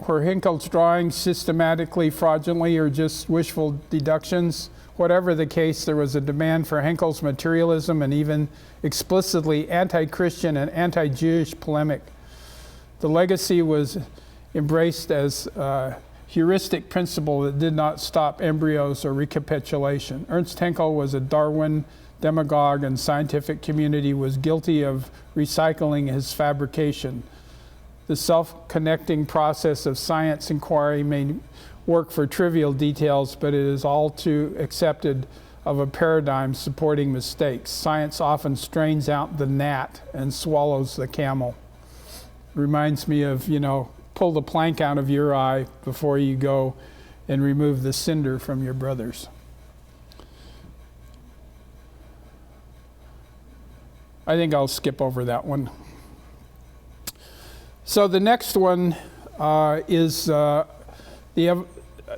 Were Henkel's drawings systematically, fraudulently, or just wishful deductions? Whatever the case, there was a demand for Henkel's materialism and even explicitly anti-Christian and anti-Jewish polemic. The legacy was embraced as a heuristic principle that did not stop embryos or recapitulation. Ernst Henkel was a Darwin demagogue, and scientific community was guilty of recycling his fabrication. The self-connecting process of science inquiry may work for trivial details, but it is all too accepted of a paradigm supporting mistakes. Science often strains out the gnat and swallows the camel. Reminds me of, pull the plank out of your eye before you go and remove the cinder from your brother's. I think I'll skip over that one. So the next one is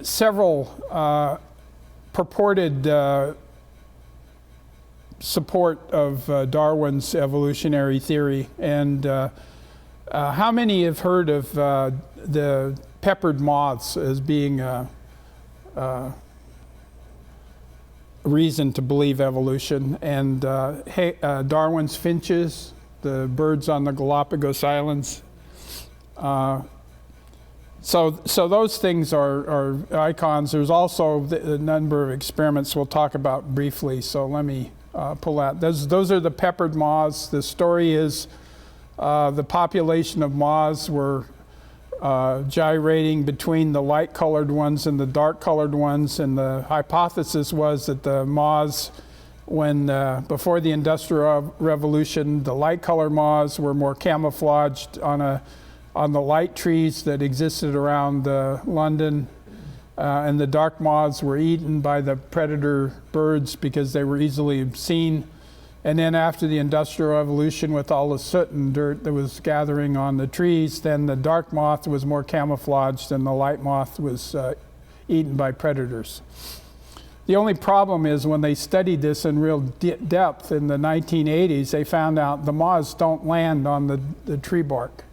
several purported support of Darwin's evolutionary theory. And how many have heard of the peppered moths as being a reason to believe evolution? And Darwin's finches, the birds on the Galapagos Islands. So those things are icons. There's also a number of experiments we'll talk about briefly, so let me pull out. Those are the peppered moths. The story is the population of moths were gyrating between the light-colored ones and the dark-colored ones, and the hypothesis was that the moths, before the Industrial Revolution, the light-colored moths were more camouflaged on the light trees that existed around London, and the dark moths were eaten by the predator birds because they were easily seen. And then after the Industrial Revolution, with all the soot and dirt that was gathering on the trees, then the dark moth was more camouflaged and the light moth was eaten by predators. The only problem is when they studied this in real depth in the 1980s, they found out the moths don't land on the tree bark.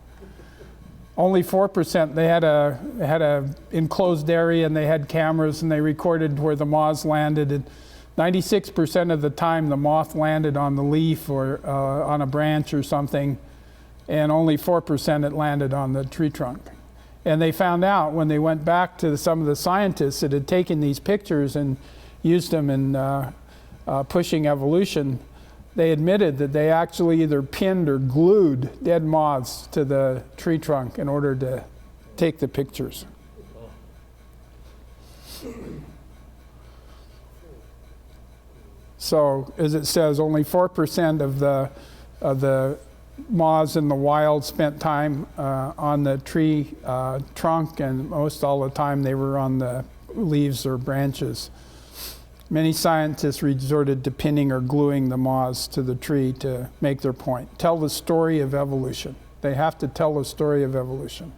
Only 4%. They had a enclosed area and they had cameras and they recorded where the moths landed. And 96% of the time the moth landed on the leaf or on a branch or something, and only 4% it landed on the tree trunk. And they found out when they went back to some of the scientists that had taken these pictures and used them in pushing evolution, they admitted that they actually either pinned or glued dead moths to the tree trunk in order to take the pictures. So, as it says, only 4% of the moths in the wild spent time on the tree trunk, and most all the time they were on the leaves or branches. Many scientists resorted to pinning or gluing the moths to the tree to make their point. Tell the story of evolution. They have to tell the story of evolution.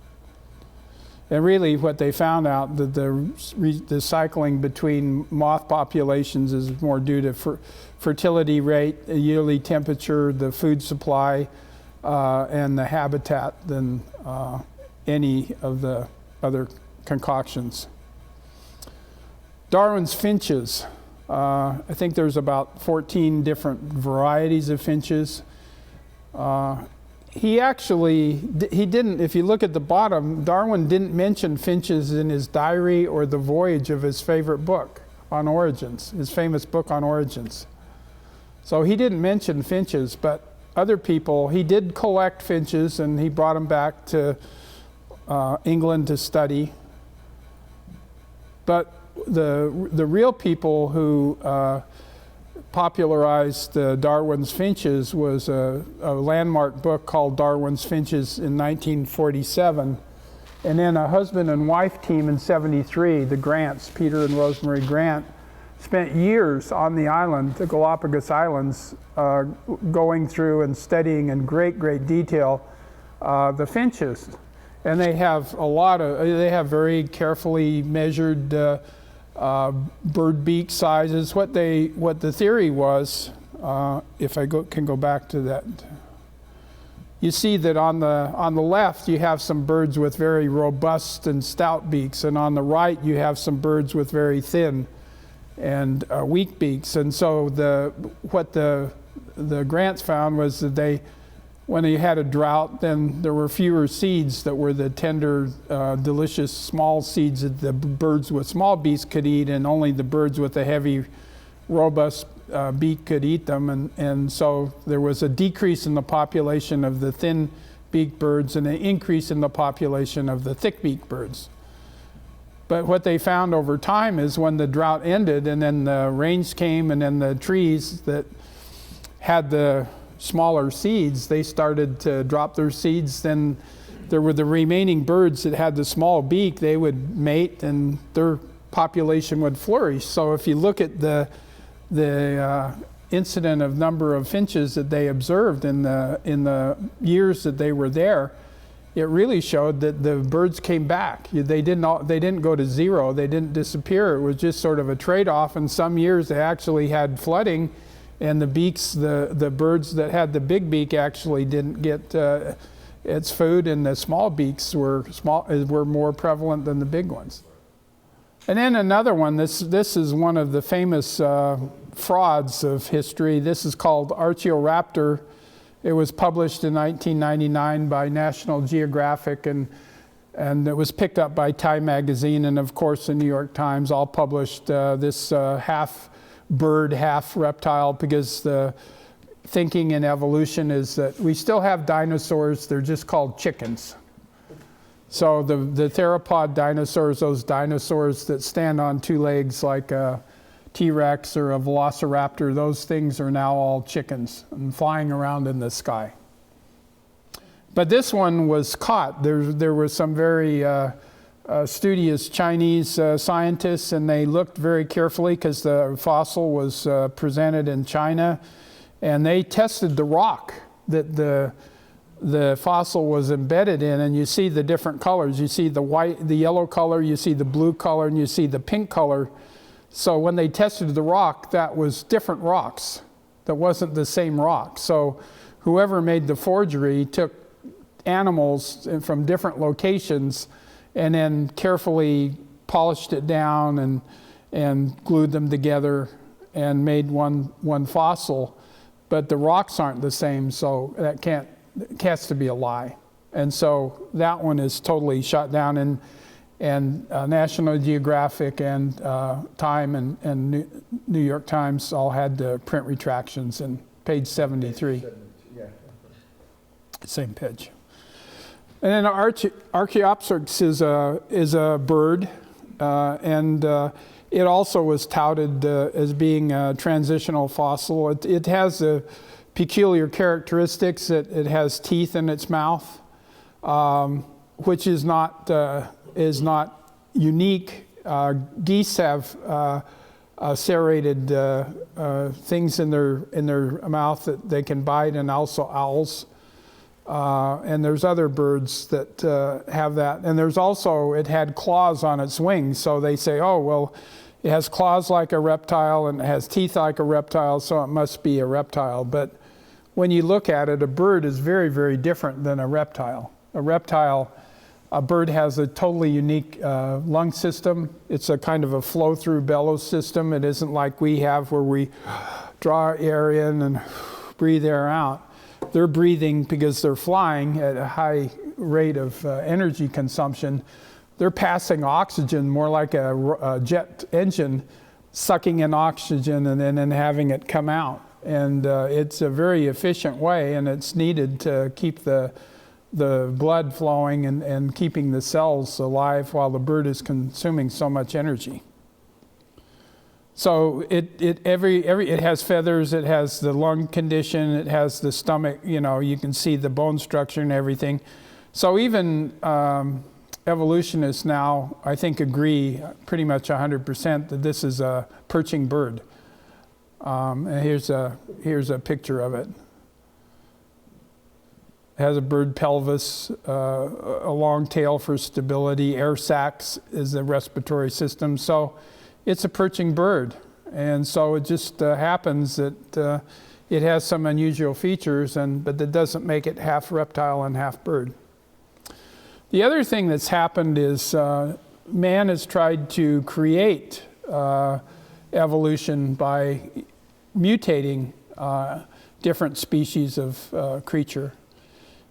And really what they found out, that the cycling between moth populations is more due to fertility rate, yearly temperature, the food supply, and the habitat than any of the other concoctions. Darwin's finches. I think there's about 14 different varieties of finches. He didn't, if you look at the bottom, Darwin didn't mention finches in his diary or the voyage of his favorite book on origins, his famous book on origins. So he didn't mention finches, but other people, he did collect finches and he brought them back to England to study. But the real people who popularized Darwin's finches was a landmark book called Darwin's Finches in 1947. And then a husband and wife team in 73, the Grants, Peter and Rosemary Grant, spent years on the island, the Galapagos Islands, going through and studying in great, great detail the finches. And they have they have very carefully measured bird beak sizes. What the theory was, if I can go back to that, you see that on the left you have some birds with very robust and stout beaks, and on the right you have some birds with very thin and weak beaks. And so what the Grants found was that when they had a drought, then there were fewer seeds that were the tender, delicious small seeds that the birds with small beaks could eat, and only the birds with a heavy, robust beak could eat them. And so there was a decrease in the population of the thin-beaked birds and an increase in the population of the thick-beaked birds. But what they found over time is when the drought ended and then the rains came and then the trees that had the smaller seeds, they started to drop their seeds. Then there were the remaining birds that had the small beak, they would mate and their population would flourish. So if you look at the incident of number of finches that they observed in the years that they were there, it really showed that the birds came back. They didn't go to zero, they didn't disappear. It was just sort of a trade-off. In some years they actually had flooding, and the beaks, the birds that had the big beak actually didn't get its food, and the small beaks were more prevalent than the big ones. And then another one, this is one of the famous frauds of history. This is called Archaeoraptor. It was published in 1999 by National Geographic, and it was picked up by Time magazine, and of course the New York Times all published this half bird, half reptile, because the thinking in evolution is that we still have dinosaurs, they're just called chickens. So the theropod dinosaurs, those dinosaurs that stand on two legs like a T-Rex or a velociraptor, those things are now all chickens and flying around in the sky. But this one was caught. There were some very studious Chinese scientists, and they looked very carefully because the fossil was presented in China, and they tested the rock that the fossil was embedded in, and you see the different colors. You see the white, the yellow color, you see the blue color, and you see the pink color. So when they tested the rock, that was different rocks. That wasn't the same rock. So whoever made the forgery took animals from different locations and then carefully polished it down and glued them together and made one fossil. But the rocks aren't the same, so it has to be a lie. And so that one is totally shot down, and National Geographic and Time and New York Times all had the print retractions in page 73. Same page. And then Archaeopteryx is a bird, and it also was touted as being a transitional fossil. It has a peculiar characteristics. It has teeth in its mouth, which is not unique. Geese have serrated things in their mouth that they can bite, and also owls. And there's other birds that have that. And there's also, it had claws on its wings. So they say, oh, well, it has claws like a reptile and it has teeth like a reptile, so it must be a reptile. But when you look at it, a bird is very, very different than a reptile. A bird has a totally unique lung system. It's a kind of a flow-through bellows system. It isn't like we have where we draw air in and breathe air out. They're breathing because they're flying at a high rate of energy consumption. They're passing oxygen more like a jet engine, sucking in oxygen and then having it come out. And it's a very efficient way, and it's needed to keep the blood flowing and keeping the cells alive while the bird is consuming so much energy. So it has feathers, it has the lung condition, it has the stomach, you can see the bone structure and everything. So even evolutionists now, I think, agree pretty much 100% that this is a perching bird. And here's a picture of it. It has a bird pelvis, a long tail for stability, air sacs is the respiratory system. So it's a perching bird. And so it just happens that it has some unusual features, but that doesn't make it half reptile and half bird. The other thing that's happened is man has tried to create evolution by mutating different species of creature.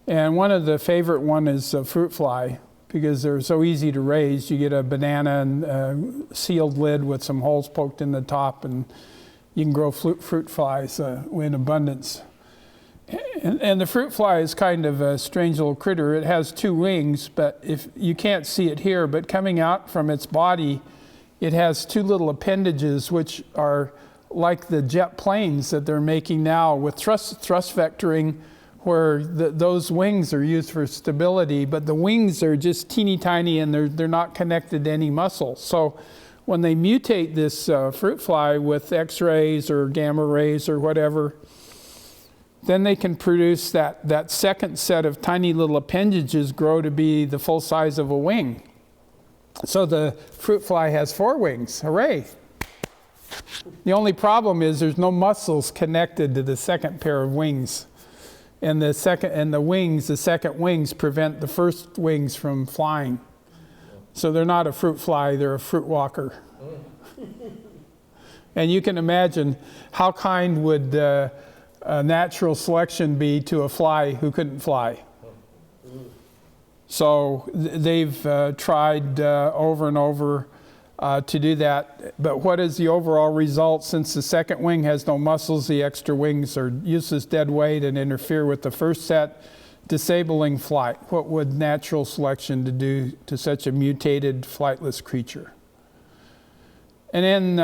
And one of the favorite one is a fruit fly, because they're so easy to raise. You get a banana and a sealed lid with some holes poked in the top, and you can grow fruit flies in abundance. And the fruit fly is kind of a strange little critter. It has two wings, but if you can't see it here, but coming out from its body, it has two little appendages which are like the jet planes that they're making now with thrust vectoring, where those wings are used for stability, but the wings are just teeny tiny and they're not connected to any muscle. So when they mutate this fruit fly with X-rays or gamma rays or whatever, then they can produce that second set of tiny little appendages grow to be the full size of a wing. So the fruit fly has 4 wings. Hooray! The only problem is there's no muscles connected to the second pair of wings. And the second wings prevent the first wings from flying. So they're not a fruit fly, they're a fruit walker. And you can imagine how kind would natural selection be to a fly who couldn't fly. So they've tried over and over to do that. But what is the overall result? Since the second wing has no muscles, the extra wings are useless dead weight and interfere with the first set, disabling flight. What would natural selection to do to such a mutated, flightless creature? And then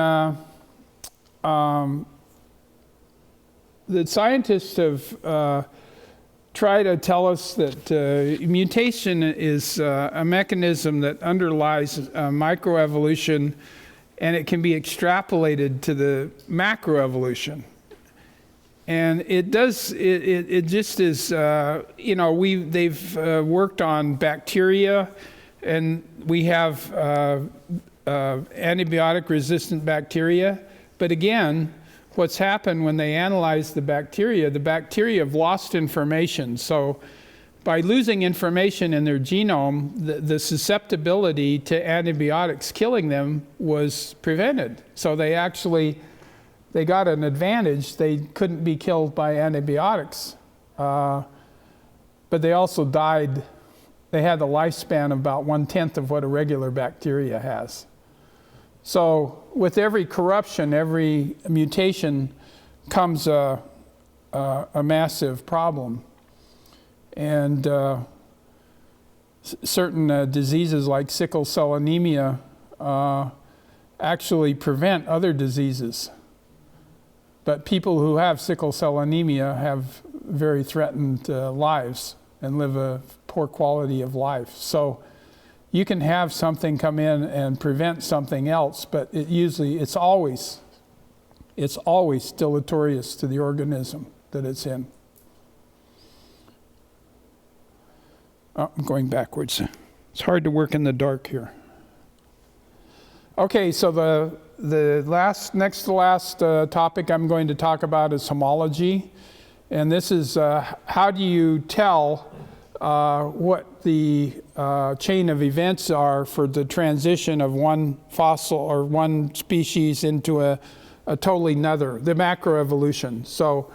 the scientists have tried to tell us that mutation is a mechanism that underlies microevolution, and it can be extrapolated to the macroevolution. And it does, it just is, they've worked on bacteria, and we have antibiotic-resistant bacteria. But again, what's happened when they analyze the bacteria have lost information. So by losing information in their genome, the susceptibility to antibiotics killing them was prevented. So they got an advantage. They couldn't be killed by antibiotics. But they also died. They had a lifespan of about 1/10 of what a regular bacteria has. So with every corruption, every mutation comes a massive problem. And certain diseases like sickle cell anemia actually prevent other diseases. But people who have sickle cell anemia have very threatened lives and live a poor quality of life. So you can have something come in and prevent something else, but it's always deleterious to the organism that it's in. Oh, I'm going backwards. It's hard to work in the dark here. Okay, so the next to last topic I'm going to talk about is homology. And this is how do you tell what the chain of events are for the transition of one fossil or one species into a totally another, the macroevolution. So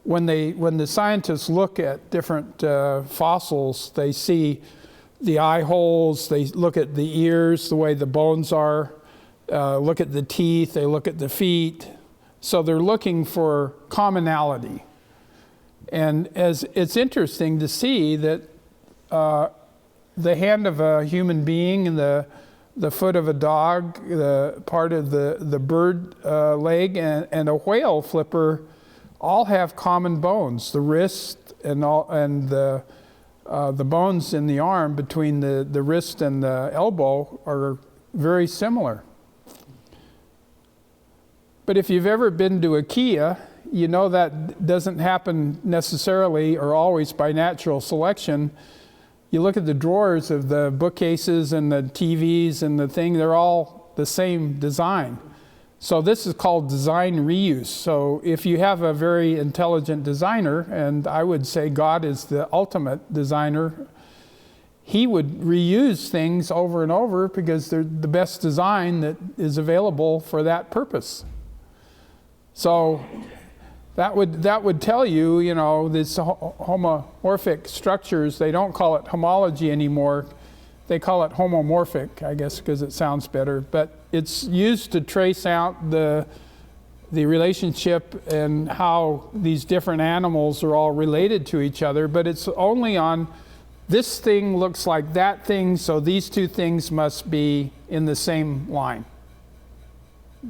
when the scientists look at different fossils, they see the eye holes, they look at the ears, the way the bones are, look at the teeth, they look at the feet. So they're looking for commonality. And it's interesting to see that the hand of a human being and the foot of a dog, the part of the bird leg, and a whale flipper all have common bones. The wrist and the bones in the arm between the wrist and the elbow are very similar. But if you've ever been to IKEA, you know that doesn't happen necessarily or always by natural selection. You look at the drawers of the bookcases and the TVs and the thing, they're all the same design. So this is called design reuse. So if you have a very intelligent designer, and I would say God is the ultimate designer, he would reuse things over and over because they're the best design that is available for that purpose. So that would tell you, these homomorphic structures, they don't call it homology anymore. They call it homomorphic, I guess, because it sounds better. But it's used to trace out the relationship and how these different animals are all related to each other. But it's only on this thing looks like that thing, so these two things must be in the same line.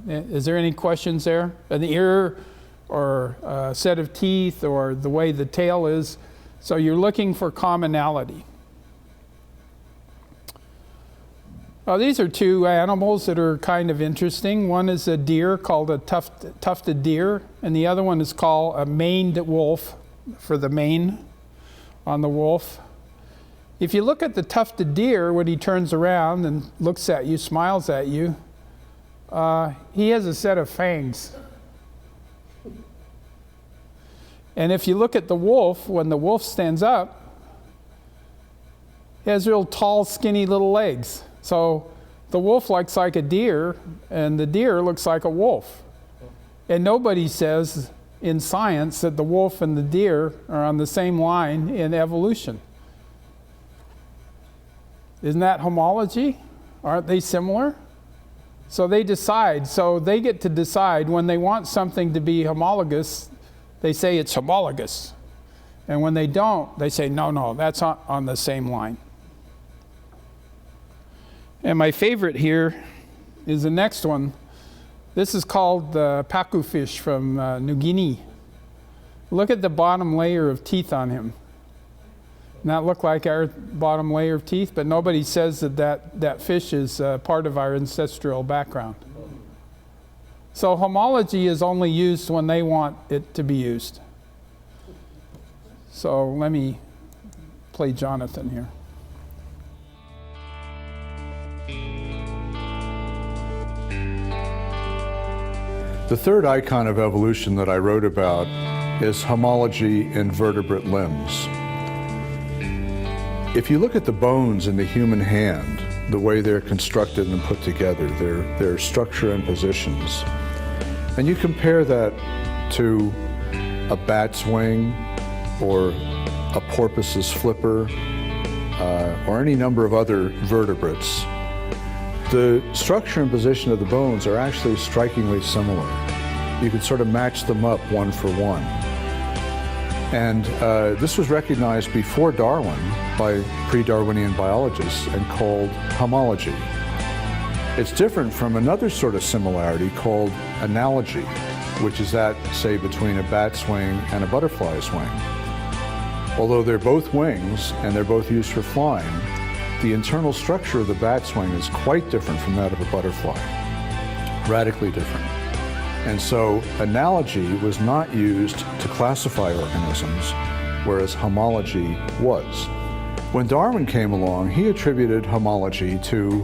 Is there any questions there? An ear or a set of teeth or the way the tail is. So you're looking for commonality. These are two animals that are kind of interesting. One is a deer called a tufted deer, and the other one is called a maned wolf, for the mane on the wolf. If you look at the tufted deer, when he turns around and looks at you, smiles at you, he has a set of fangs. And if you look at the wolf, when the wolf stands up, he has real tall, skinny little legs. So the wolf looks like a deer, and the deer looks like a wolf. And nobody says in science that the wolf and the deer are on the same line in evolution. Isn't that homology? Aren't they similar? So they decide. So they get to decide when they want something to be homologous, they say it's homologous. And when they don't, they say, no, no, that's on the same line. And my favorite here is the next one. This is called the pacu fish from New Guinea. Look at the bottom layer of teeth on him. Not look like our bottom layer of teeth, but nobody says that fish is part of our ancestral background. So homology is only used when they want it to be used. So let me play Jonathan here. The third icon of evolution that I wrote about is homology in vertebrate limbs. If you look at the bones in the human hand, the way they're constructed and put together, their structure and positions, and you compare that to a bat's wing or a porpoise's flipper or any number of other vertebrates, the structure and position of the bones are actually strikingly similar. You can sort of match them up one for one. And this was recognized before Darwin by pre-Darwinian biologists and called homology. It's different from another sort of similarity called analogy, which is that, say, between a bat's wing and a butterfly's wing. Although they're both wings and they're both used for flying, the internal structure of the bat's wing is quite different from that of a butterfly, radically different. And so analogy was not used to classify organisms, whereas homology was. When Darwin came along, he attributed homology to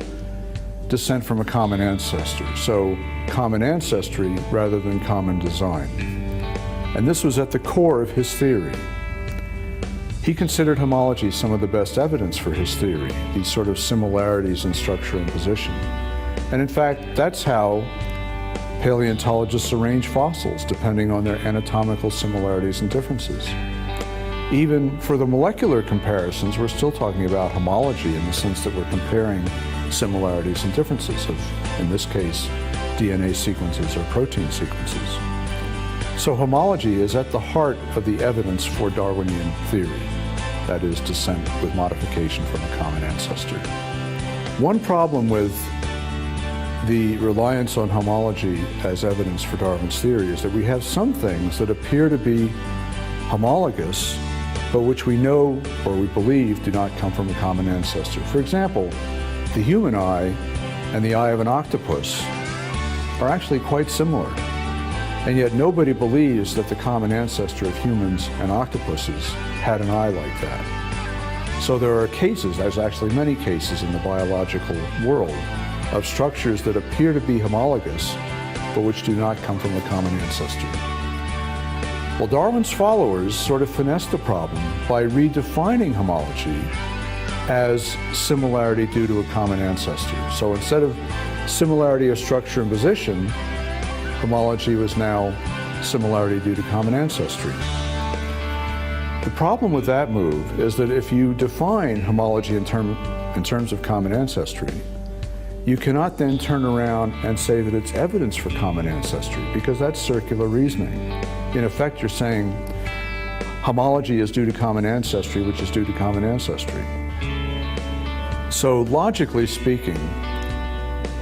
descent from a common ancestor, so common ancestry rather than common design. And this was at the core of his theory. He considered homology some of the best evidence for his theory, these sort of similarities in structure and position. And in fact, that's how paleontologists arrange fossils, depending on their anatomical similarities and differences. Even for the molecular comparisons, we're still talking about homology in the sense that we're comparing similarities and differences of, in this case, DNA sequences or protein sequences. So homology is at the heart of the evidence for Darwinian theory, that is, descent with modification from a common ancestor. One problem with the reliance on homology as evidence for Darwin's theory is that we have some things that appear to be homologous, but which we know or we believe do not come from a common ancestor. For example, the human eye and the eye of an octopus are actually quite similar. And yet nobody believes that the common ancestor of humans and octopuses had an eye like that. So there are cases, there's actually many cases in the biological world, of structures that appear to be homologous, but which do not come from a common ancestor. Well, Darwin's followers sort of finessed the problem by redefining homology as similarity due to a common ancestor. So instead of similarity of structure and position, homology was now similarity due to common ancestry. The problem with that move is that if you define homology in terms of common ancestry, you cannot then turn around and say that it's evidence for common ancestry, because that's circular reasoning. In effect, you're saying homology is due to common ancestry, which is due to common ancestry. So logically speaking,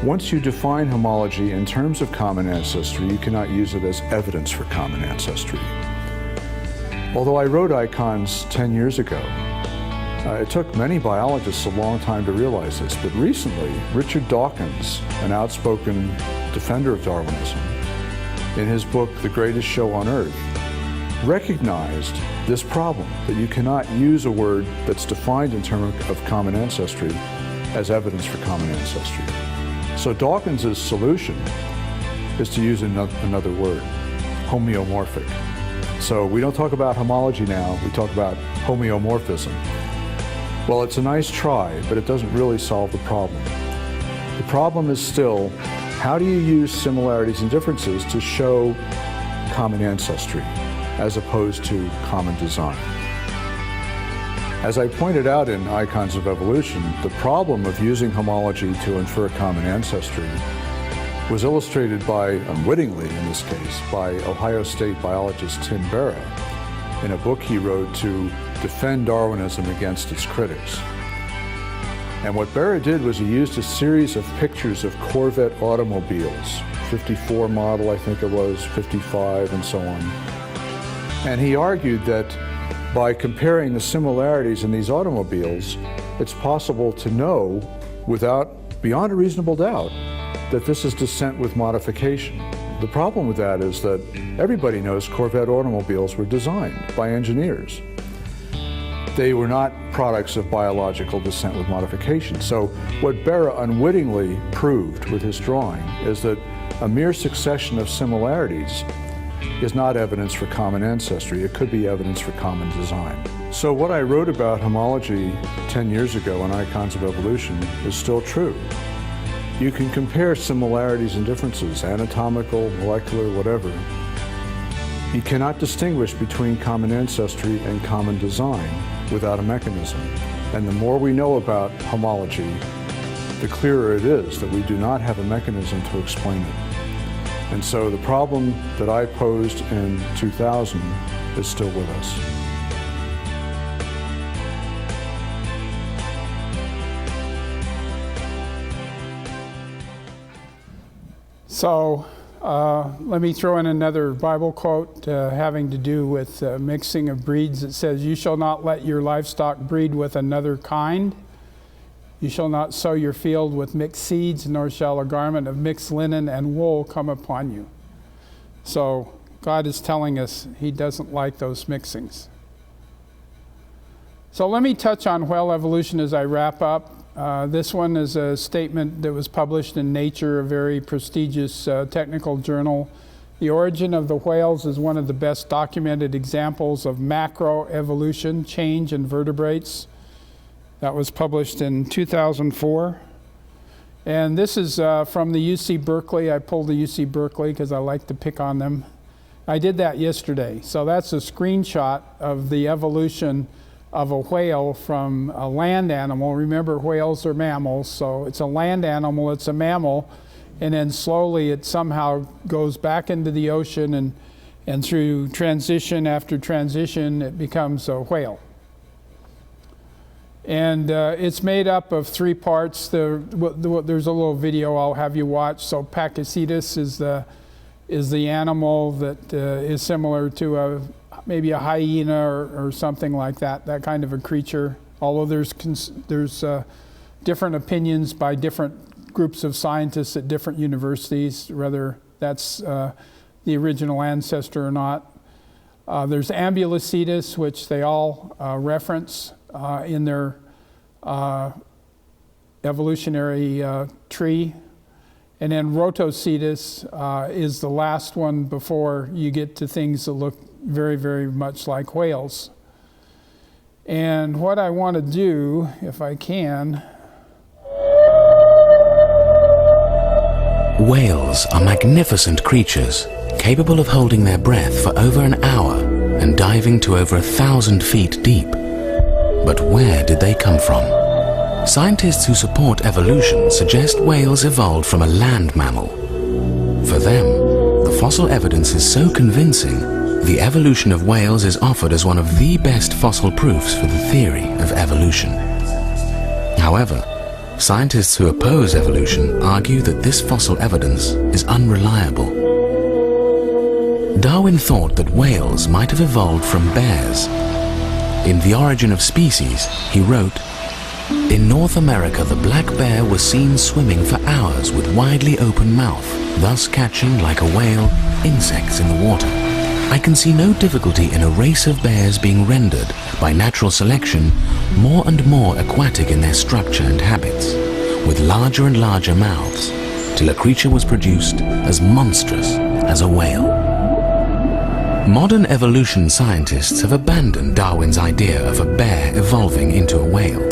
once you define homology in terms of common ancestry, you cannot use it as evidence for common ancestry. Although I wrote icons 10 years ago, it took many biologists a long time to realize this, but recently, Richard Dawkins, an outspoken defender of Darwinism, in his book, The Greatest Show on Earth, recognized this problem, that you cannot use a word that's defined in terms of common ancestry as evidence for common ancestry. So Dawkins' solution is to use another word, homeomorphic. So we don't talk about homology now, we talk about homeomorphism. Well, it's a nice try, but it doesn't really solve the problem. The problem is still, how do you use similarities and differences to show common ancestry as opposed to common design? As I pointed out in Icons of Evolution, the problem of using homology to infer common ancestry was illustrated by, unwittingly in this case, by Ohio State biologist Tim Berra in a book he wrote to defend Darwinism against its critics. And what Berra did was he used a series of pictures of Corvette automobiles, 54 model I think it was, 55 and so on. And he argued that by comparing the similarities in these automobiles, it's possible to know beyond a reasonable doubt that this is descent with modification. The problem with that is that everybody knows Corvette automobiles were designed by engineers. They were not products of biological descent with modification. So what Berra unwittingly proved with his drawing is that a mere succession of similarities is not evidence for common ancestry. It could be evidence for common design. So what I wrote about homology 10 years ago in Icons of Evolution is still true. You can compare similarities and differences, anatomical, molecular, whatever. You cannot distinguish between common ancestry and common design without a mechanism. And the more we know about homology, the clearer it is that we do not have a mechanism to explain it. And so the problem that I posed in 2000 is still with us. So let me throw in another Bible quote having to do with mixing of breeds. It says, "You shall not let your livestock breed with another kind. You shall not sow your field with mixed seeds, nor shall a garment of mixed linen and wool come upon you." So God is telling us He doesn't like those mixings. So let me touch on whale evolution as I wrap up. This one is a statement that was published in Nature, a very prestigious technical journal. The origin of the whales is one of the best documented examples of macroevolution, change in vertebrates. That was published in 2004. And this is from the UC Berkeley. I pulled the UC Berkeley because I like to pick on them. I did that yesterday. So that's a screenshot of the evolution of a whale from a land animal. Remember, whales are mammals, so it's a land animal, it's a mammal, and then slowly it somehow goes back into the ocean, and through transition after transition, it becomes a whale. And it's made up of three parts. There's a little video I'll have you watch. So Pachycetus is the animal that is similar to maybe a hyena or something like that kind of a creature. Although there's different opinions by different groups of scientists at different universities, whether that's the original ancestor or not. There's Ambulocetus, which they all reference in their evolutionary tree. And then Rotocetus is the last one before you get to things that look very, very much like whales. And what I want to do, if I can... Whales are magnificent creatures, capable of holding their breath for over an hour and diving to over 1,000 feet deep. But where did they come from? Scientists who support evolution suggest whales evolved from a land mammal. For them, the fossil evidence is so convincing, the evolution of whales is offered as one of the best fossil proofs for the theory of evolution. However, scientists who oppose evolution argue that this fossil evidence is unreliable. Darwin thought that whales might have evolved from bears. In The Origin of Species, he wrote, "In North America, the black bear was seen swimming for hours with widely open mouth, thus catching, like a whale, insects in the water. I can see no difficulty in a race of bears being rendered, by natural selection, more and more aquatic in their structure and habits, with larger and larger mouths, till a creature was produced as monstrous as a whale." Modern evolution scientists have abandoned Darwin's idea of a bear evolving into a whale.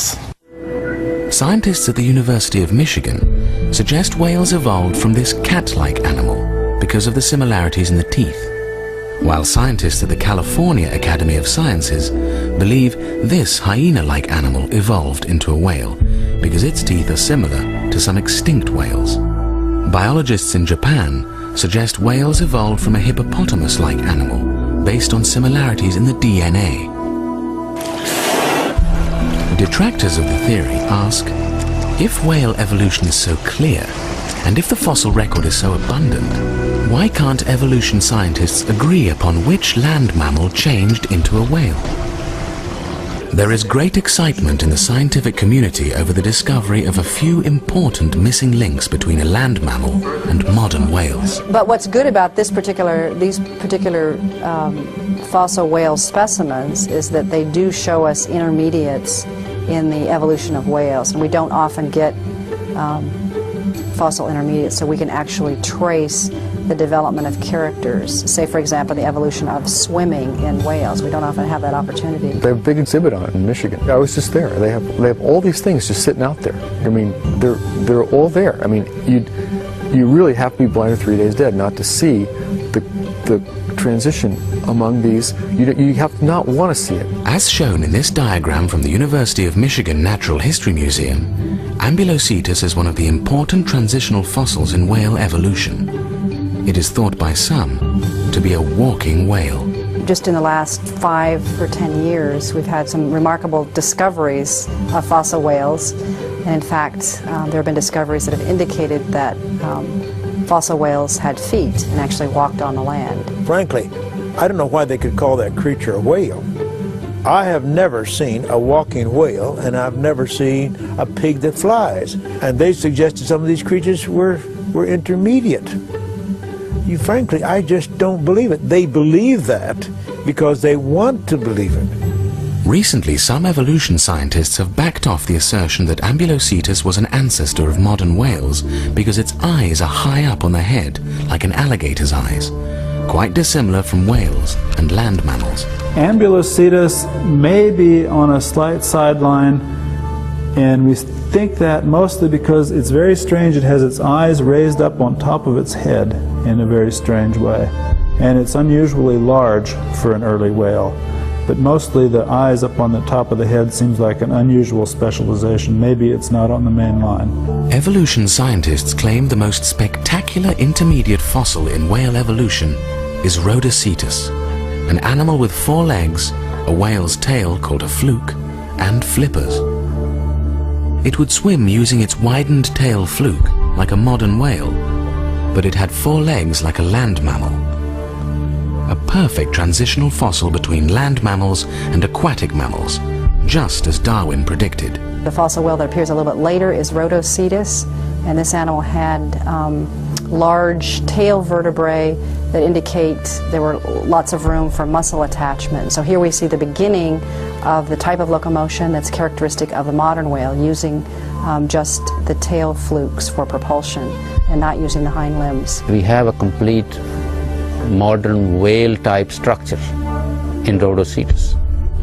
Scientists at the University of Michigan suggest whales evolved from this cat-like animal because of the similarities in the teeth, while scientists at the California Academy of Sciences believe this hyena-like animal evolved into a whale because its teeth are similar to some extinct whales. Biologists in Japan suggest whales evolved from a hippopotamus-like animal based on similarities in the DNA. Detractors of the theory ask, if whale evolution is so clear, and if the fossil record is so abundant, why can't evolution scientists agree upon which land mammal changed into a whale? There is great excitement in the scientific community over the discovery of a few important missing links between a land mammal and modern whales. But what's good about these particular fossil whale specimens is that they do show us intermediates in the evolution of whales, and we don't often get fossil intermediates, so we can actually trace the development of characters. Say, for example, the evolution of swimming in whales. We don't often have that opportunity. They have a big exhibit on it in Michigan. I was just there. They have all these things just sitting out there. I mean, they're all there. I mean, you really have to be blind or 3 days dead not to see the transition among these. You have to not want to see it. As shown in this diagram from the University of Michigan Natural History Museum, Ambulocetus is one of the important transitional fossils in whale evolution. It is thought by some to be a walking whale. Just in the last 5 or 10 years, we've had some remarkable discoveries of fossil whales. And in fact, there have been discoveries that have indicated that fossil whales had feet and actually walked on the land. Frankly, I don't know why they could call that creature a whale. I have never seen a walking whale, and I've never seen a pig that flies. And they suggested some of these creatures were intermediate. Frankly, I just don't believe it. They believe that because they want to believe it. Recently, some evolution scientists have backed off the assertion that Ambulocetus was an ancestor of modern whales because its eyes are high up on the head, like an alligator's eyes, quite dissimilar from whales and land mammals. Ambulocetus may be on a slight sideline, and we think that mostly because it's very strange. It has its eyes raised up on top of its head in a very strange way, and it's unusually large for an early whale. But mostly the eyes up on the top of the head seems like an unusual specialization. Maybe it's not on the main line. Evolution scientists claim the most spectacular intermediate fossil in whale evolution is Rhodocetus, an animal with 4 legs, a whale's tail called a fluke, and flippers. It would swim using its widened tail fluke like a modern whale, but it had 4 legs like a land mammal. A perfect transitional fossil between land mammals and aquatic mammals, just as Darwin predicted. The fossil whale that appears a little bit later is Rhodocetus, and this animal had large tail vertebrae that indicate there were lots of room for muscle attachment. So here we see the beginning of the type of locomotion that's characteristic of the modern whale, using just the tail flukes for propulsion and not using the hind limbs. We have a complete modern whale type structure in Rhodocetus.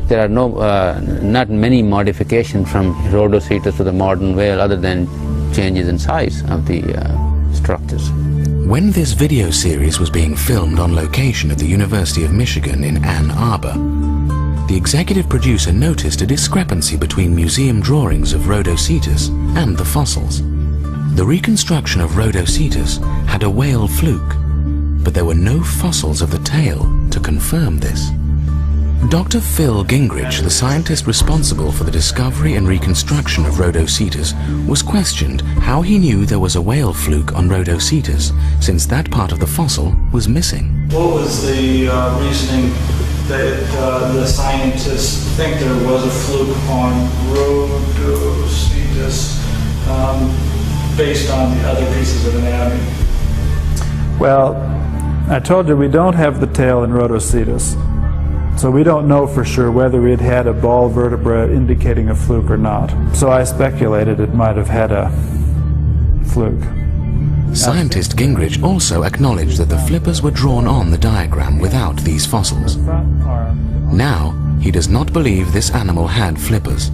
There are not many modifications from Rhodocetus to the modern whale other than changes in size of the structures. When this video series was being filmed on location at the University of Michigan in Ann Arbor, the executive producer noticed a discrepancy between museum drawings of Rhodocetus and the fossils. The reconstruction of Rhodocetus had a whale fluke, but there were no fossils of the tail to confirm this. Dr. Phil Gingrich, the scientist responsible for the discovery and reconstruction of Rhodocetus, was questioned how he knew there was a whale fluke on Rhodocetus, since that part of the fossil was missing. What was the reasoning that the scientists think there was a fluke on Rhodocetus based on the other pieces of anatomy? Well, I told you we don't have the tail in Rhodocetus, so we don't know for sure whether it had a ball vertebra indicating a fluke or not. So I speculated it might have had a fluke. Scientist Gingrich also acknowledged that the flippers were drawn on the diagram without these fossils. Now, he does not believe this animal had flippers.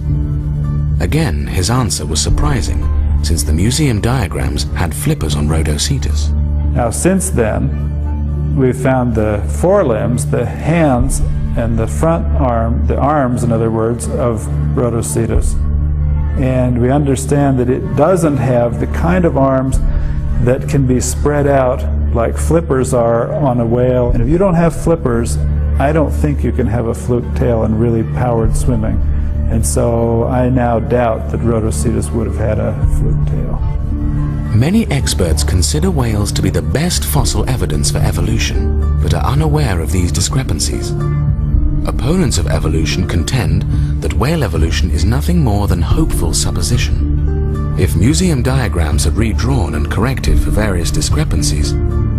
Again, his answer was surprising, since the museum diagrams had flippers on Rhodocetus. Now, since then, we've found the forelimbs, the hands, and the front arm, the arms, in other words, of Rhodocetus. And we understand that it doesn't have the kind of arms that can be spread out like flippers are on a whale. And if you don't have flippers, I don't think you can have a fluke tail and really powered swimming. And so I now doubt that Rhodocetus would have had a fluke tail. Many experts consider whales to be the best fossil evidence for evolution, but are unaware of these discrepancies. Opponents of evolution contend that whale evolution is nothing more than hopeful supposition. If museum diagrams are redrawn and corrected for various discrepancies,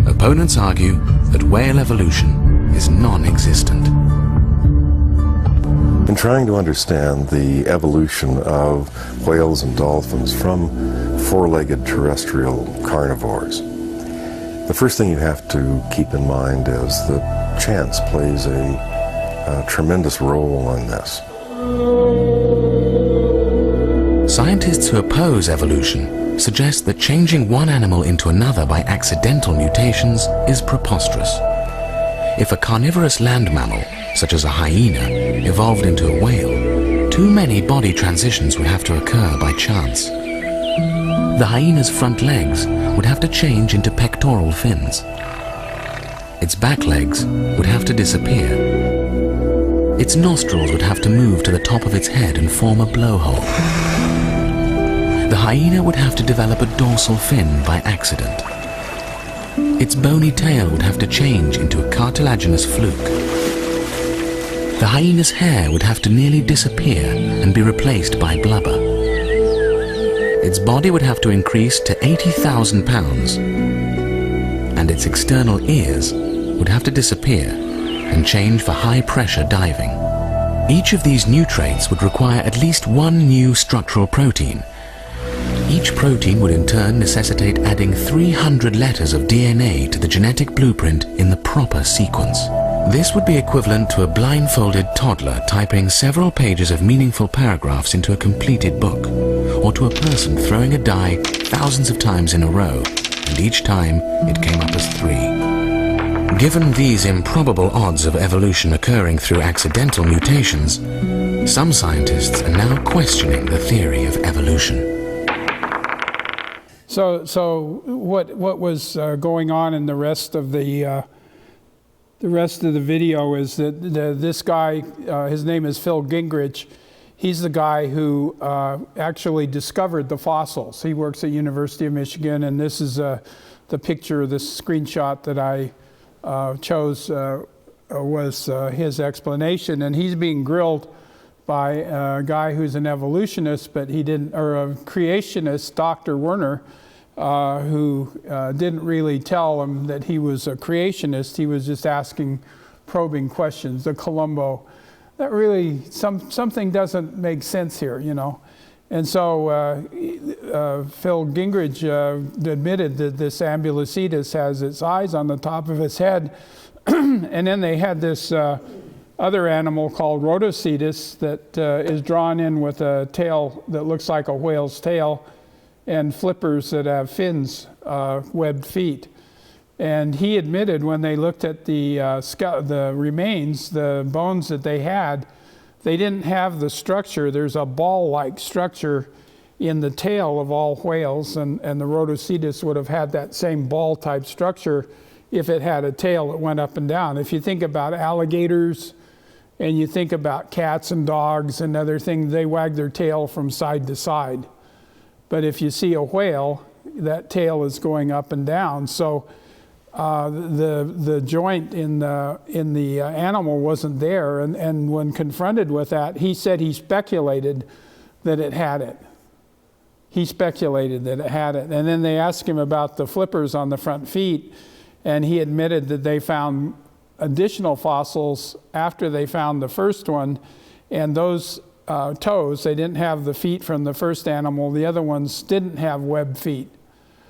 opponents argue that whale evolution is non-existent. In trying to understand the evolution of whales and dolphins from four-legged terrestrial carnivores, the first thing you have to keep in mind is that chance plays a tremendous role in this. Scientists who oppose evolution suggest that changing one animal into another by accidental mutations is preposterous. If a carnivorous land mammal, such as a hyena, evolved into a whale, too many body transitions would have to occur by chance. The hyena's front legs would have to change into pectoral fins. Its back legs would have to disappear. Its nostrils would have to move to the top of its head and form a blowhole. The hyena would have to develop a dorsal fin by accident. Its bony tail would have to change into a cartilaginous fluke. The hyena's hair would have to nearly disappear and be replaced by blubber. Its body would have to increase to 80,000 pounds, and its external ears would have to disappear and change for high-pressure diving. Each of these new traits would require at least one new structural protein. Each protein would in turn necessitate adding 300 letters of DNA to the genetic blueprint in the proper sequence. This would be equivalent to a blindfolded toddler typing several pages of meaningful paragraphs into a completed book, or to a person throwing a die thousands of times in a row, and each time it came up as 3. Given these improbable odds of evolution occurring through accidental mutations, some scientists are now questioning the theory of evolution. So what was going on in the rest of the video is that this guy, his name is Phil Gingrich. He's the guy who actually discovered the fossils. He works at University of Michigan, and this is the picture, this screenshot that I chose was his explanation. And he's being grilled by a guy who's an evolutionist, but he didn't, or a creationist, Dr. Werner, who didn't really tell him that he was a creationist. He was just asking probing questions. The Columbo, that really, something doesn't make sense here, you know. And so Phil Gingrich admitted that this Ambulocetus has its eyes on the top of its head. And then they had this other animal called Rhodocetus that is drawn in with a tail that looks like a whale's tail, and flippers that have fins, webbed feet. And he admitted when they looked at the remains, the bones that they had, they didn't have the structure. There's a ball-like structure in the tail of all whales, and the Rhodocetus would have had that same ball-type structure if it had a tail that went up and down. If you think about alligators, and you think about cats and dogs and other things, they wag their tail from side to side. But if you see a whale, that tail is going up and down. So the joint in the animal wasn't there, and when confronted with that, he said he speculated that it had it. He speculated that it had it. And then they asked him about the flippers on the front feet, and he admitted that they found additional fossils after they found the first one, and those toes, they didn't have the feet from the first animal. The other ones didn't have webbed feet.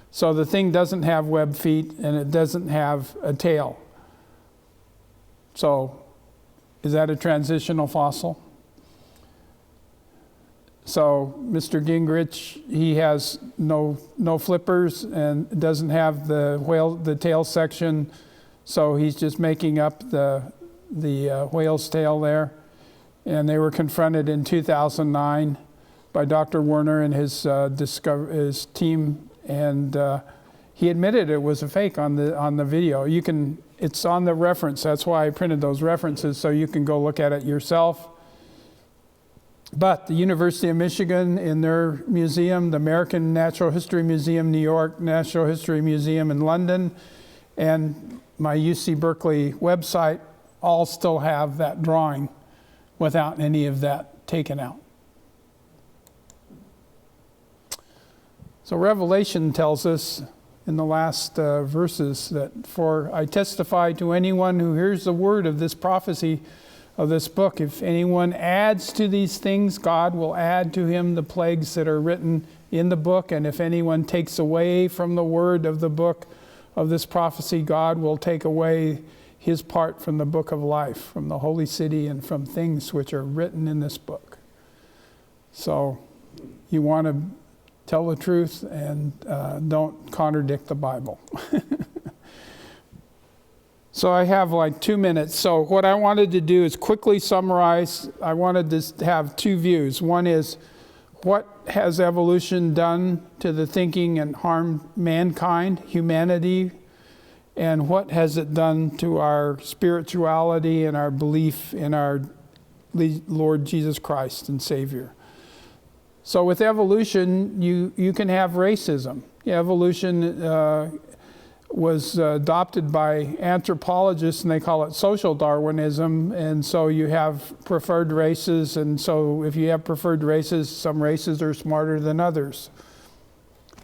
So the thing doesn't have webbed feet, and it doesn't have a tail. So is that a transitional fossil? So Mr. Gingrich, he has no flippers and doesn't have the tail section, so he's just making up the whale's tail there. And they were confronted in 2009 by Dr. Werner and his team, and He admitted it was a fake on the video. You can, it's on the reference. That's why I printed those references, so you can go look at it yourself. But the University of Michigan in their museum, the American Natural History Museum, New York Natural History Museum in London, and my UC Berkeley website all still have that drawing without any of that taken out. So Revelation tells us in the last verses that, "For I testify to anyone who hears the word of this prophecy of this book, if anyone adds to these things, God will add to him the plagues that are written in the book. And if anyone takes away from the word of the book of this prophecy, God will take away his part from the book of life, from the holy city, and from things which are written in this book." So you want to tell the truth and don't contradict the Bible. So I have like 2 minutes. So what I wanted to do is quickly summarize. I wanted to have two views. One is, what has evolution done to the thinking and harmed mankind, humanity? And what has it done to our spirituality and our belief in our Lord Jesus Christ and Savior? So with evolution, you can have racism. Evolution was adopted by anthropologists, and they call it social Darwinism. And so you have preferred races, and so if you have preferred races, some races are smarter than others.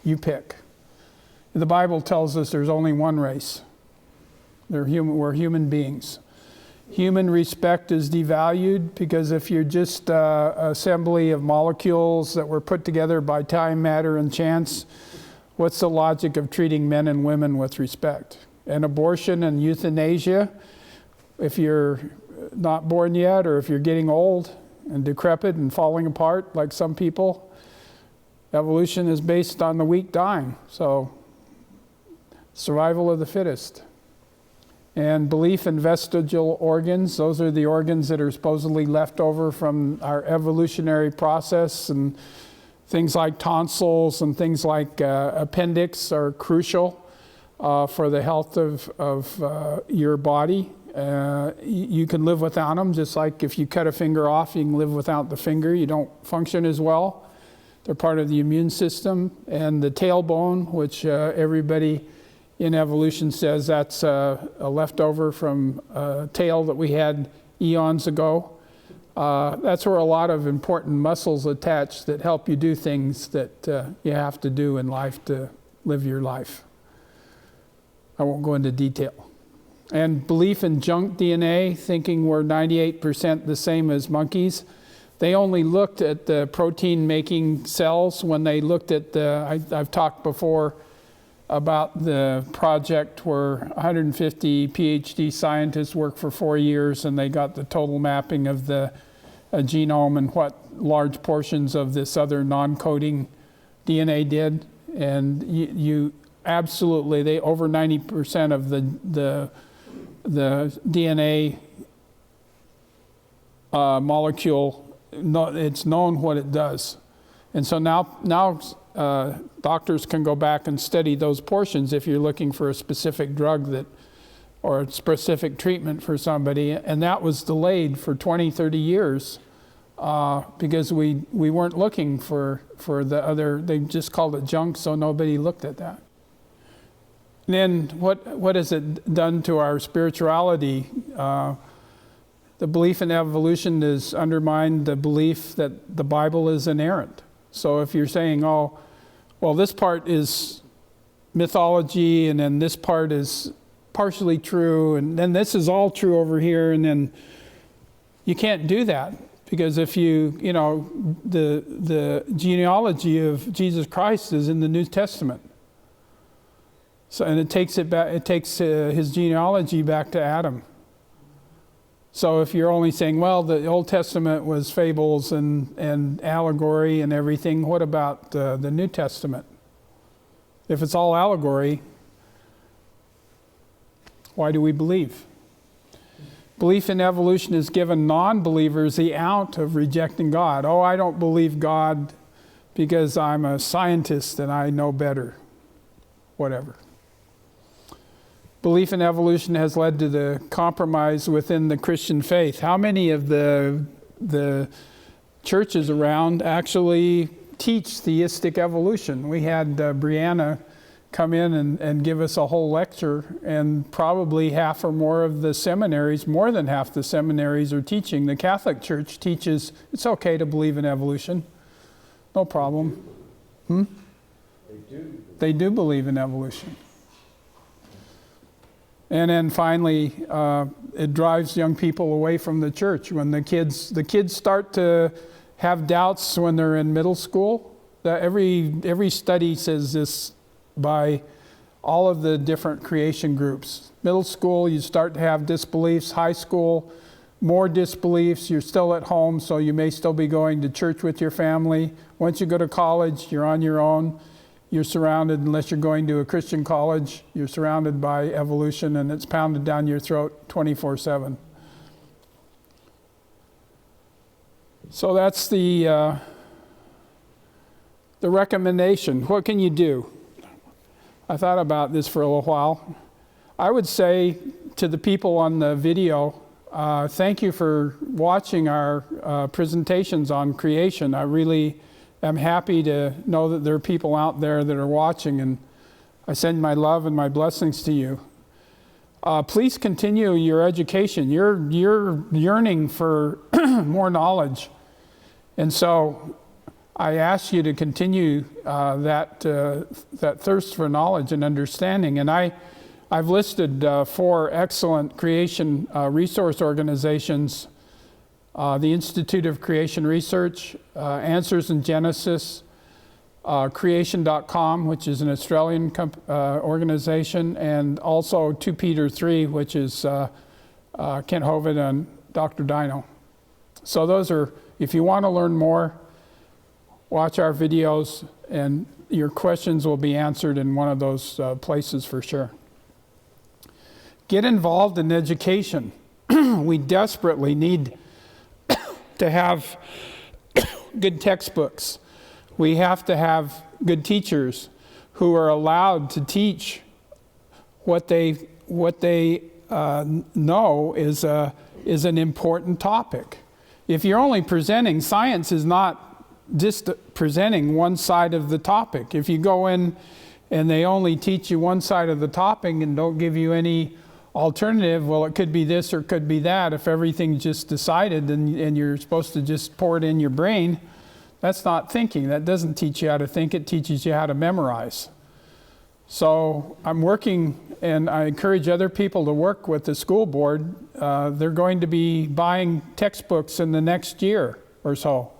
You pick. The Bible tells us there's only one race. We're human beings. Human respect is devalued because if you're just an assembly of molecules that were put together by time, matter, and chance, what's the logic of treating men and women with respect? And abortion and euthanasia, if you're not born yet, or if you're getting old and decrepit and falling apart like some people, evolution is based on the weak dying. So survival of the fittest. And belief in vestigial organs, those are the organs that are supposedly left over from our evolutionary process, and things like tonsils and things like appendix are crucial for the health of your body. You can live without them, just like if you cut a finger off, you can live without the finger. You don't function as well. They're part of the immune system. And the tailbone, which everybody in evolution says that's a leftover from a tail that we had eons ago. That's where a lot of important muscles attach that help you do things that you have to do in life to live your life. I won't go into detail. And belief in junk DNA, thinking we're 98% the same as monkeys. They only looked at the protein-making cells when they looked at the, I've talked before about the project where 150 PhD scientists worked for 4 years, and they got the total mapping of the genome and what large portions of this other non-coding DNA did. And you absolutely, they over 90% of the DNA molecule, it's known what it does. And so now doctors can go back and study those portions if you're looking for a specific drug that, or a specific treatment for somebody. And that was delayed for 20, 30 years because we weren't looking for the other, they just called it junk, so nobody looked at that. And then what has it done to our spirituality? The belief in evolution has undermined the belief that the Bible is inerrant. So if you're saying, oh, well, this part is mythology, and then this part is partially true, and then this is all true over here, and then you can't do that, because if you know, the genealogy of Jesus Christ is in the New Testament. So, and it takes his genealogy back to Adam. So if you're only saying, well, the Old Testament was fables and allegory and everything, what about the New Testament? If it's all allegory, why do we believe? Belief in evolution has given non-believers the out of rejecting God. Oh, I don't believe God because I'm a scientist and I know better. Whatever. belief in evolution has led to the compromise within the Christian faith. How many of the churches around actually teach theistic evolution? We had Brianna come in and give us a whole lecture, and probably half or more of the seminaries, more than half the seminaries are teaching. The Catholic Church teaches it's okay to believe in evolution. No problem. They do believe in evolution. And then finally, it drives young people away from the church. When the kids start to have doubts when they're in middle school, that every study says this by all of the different creation groups. Middle school, you start to have disbeliefs. High school, more disbeliefs. You're still at home, so you may still be going to church with your family. Once you go to college, you're on your own. You're surrounded, unless you're going to a Christian college, you're surrounded by evolution, and it's pounded down your throat 24/7. So that's the recommendation. What can you do? I thought about this for a little while. I would say to the people on the video, thank you for watching our presentations on creation. I really am happy to know that there are people out there that are watching, and I send my love and my blessings to you. Please continue your education. You're yearning for more knowledge, and so I ask you to continue that thirst for knowledge and understanding. And I've listed 4 excellent creation resource organizations: the Institute of Creation Research, Answers in Genesis, Creation.com, which is an Australian organization, and also 2 Peter 3, which is Kent Hovind and Dr. Dino. So those are, if you want to learn more, watch our videos, and your questions will be answered in one of those places for sure. Get involved in education. We desperately need to have good textbooks. We have to have good teachers who are allowed to teach what they know is an important topic. If you're only presenting, science is not just presenting one side of the topic. If you go in and they only teach you one side of the topic and don't give you any alternative, well, it could be this or it could be that. If everything's just decided and you're supposed to just pour it in your brain, that's not thinking. That doesn't teach you how to think. It teaches you how to memorize. So I'm working, and I encourage other people to work with the school board. They're going to be buying textbooks in the next year or so.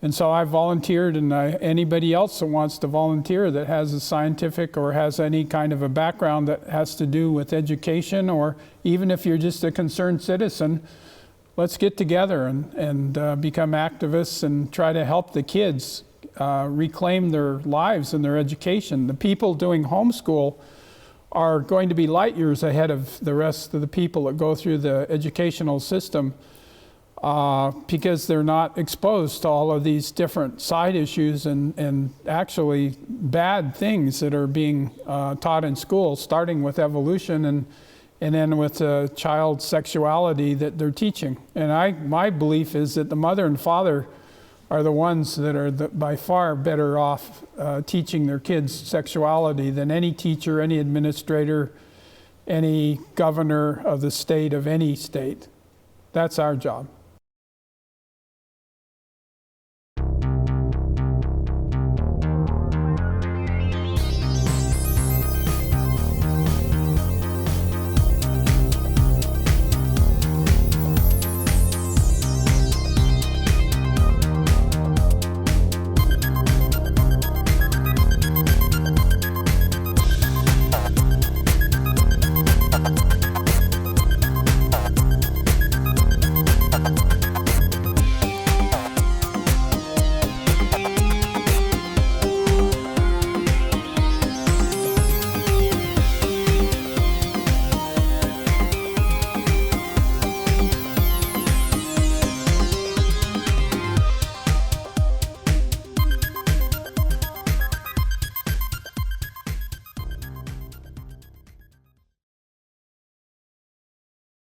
And so I volunteered, and anybody else that wants to volunteer that has a scientific or has any kind of a background that has to do with education, or even if you're just a concerned citizen, let's get together and become activists and try to help the kids reclaim their lives and their education. The people doing homeschool are going to be light years ahead of the rest of the people that go through the educational system, because they're not exposed to all of these different side issues and actually bad things that are being taught in school, starting with evolution and then with child sexuality that they're teaching. And my belief is that the mother and father are the ones that are by far better off teaching their kids sexuality than any teacher, any administrator, any governor of the state of any state. That's our job.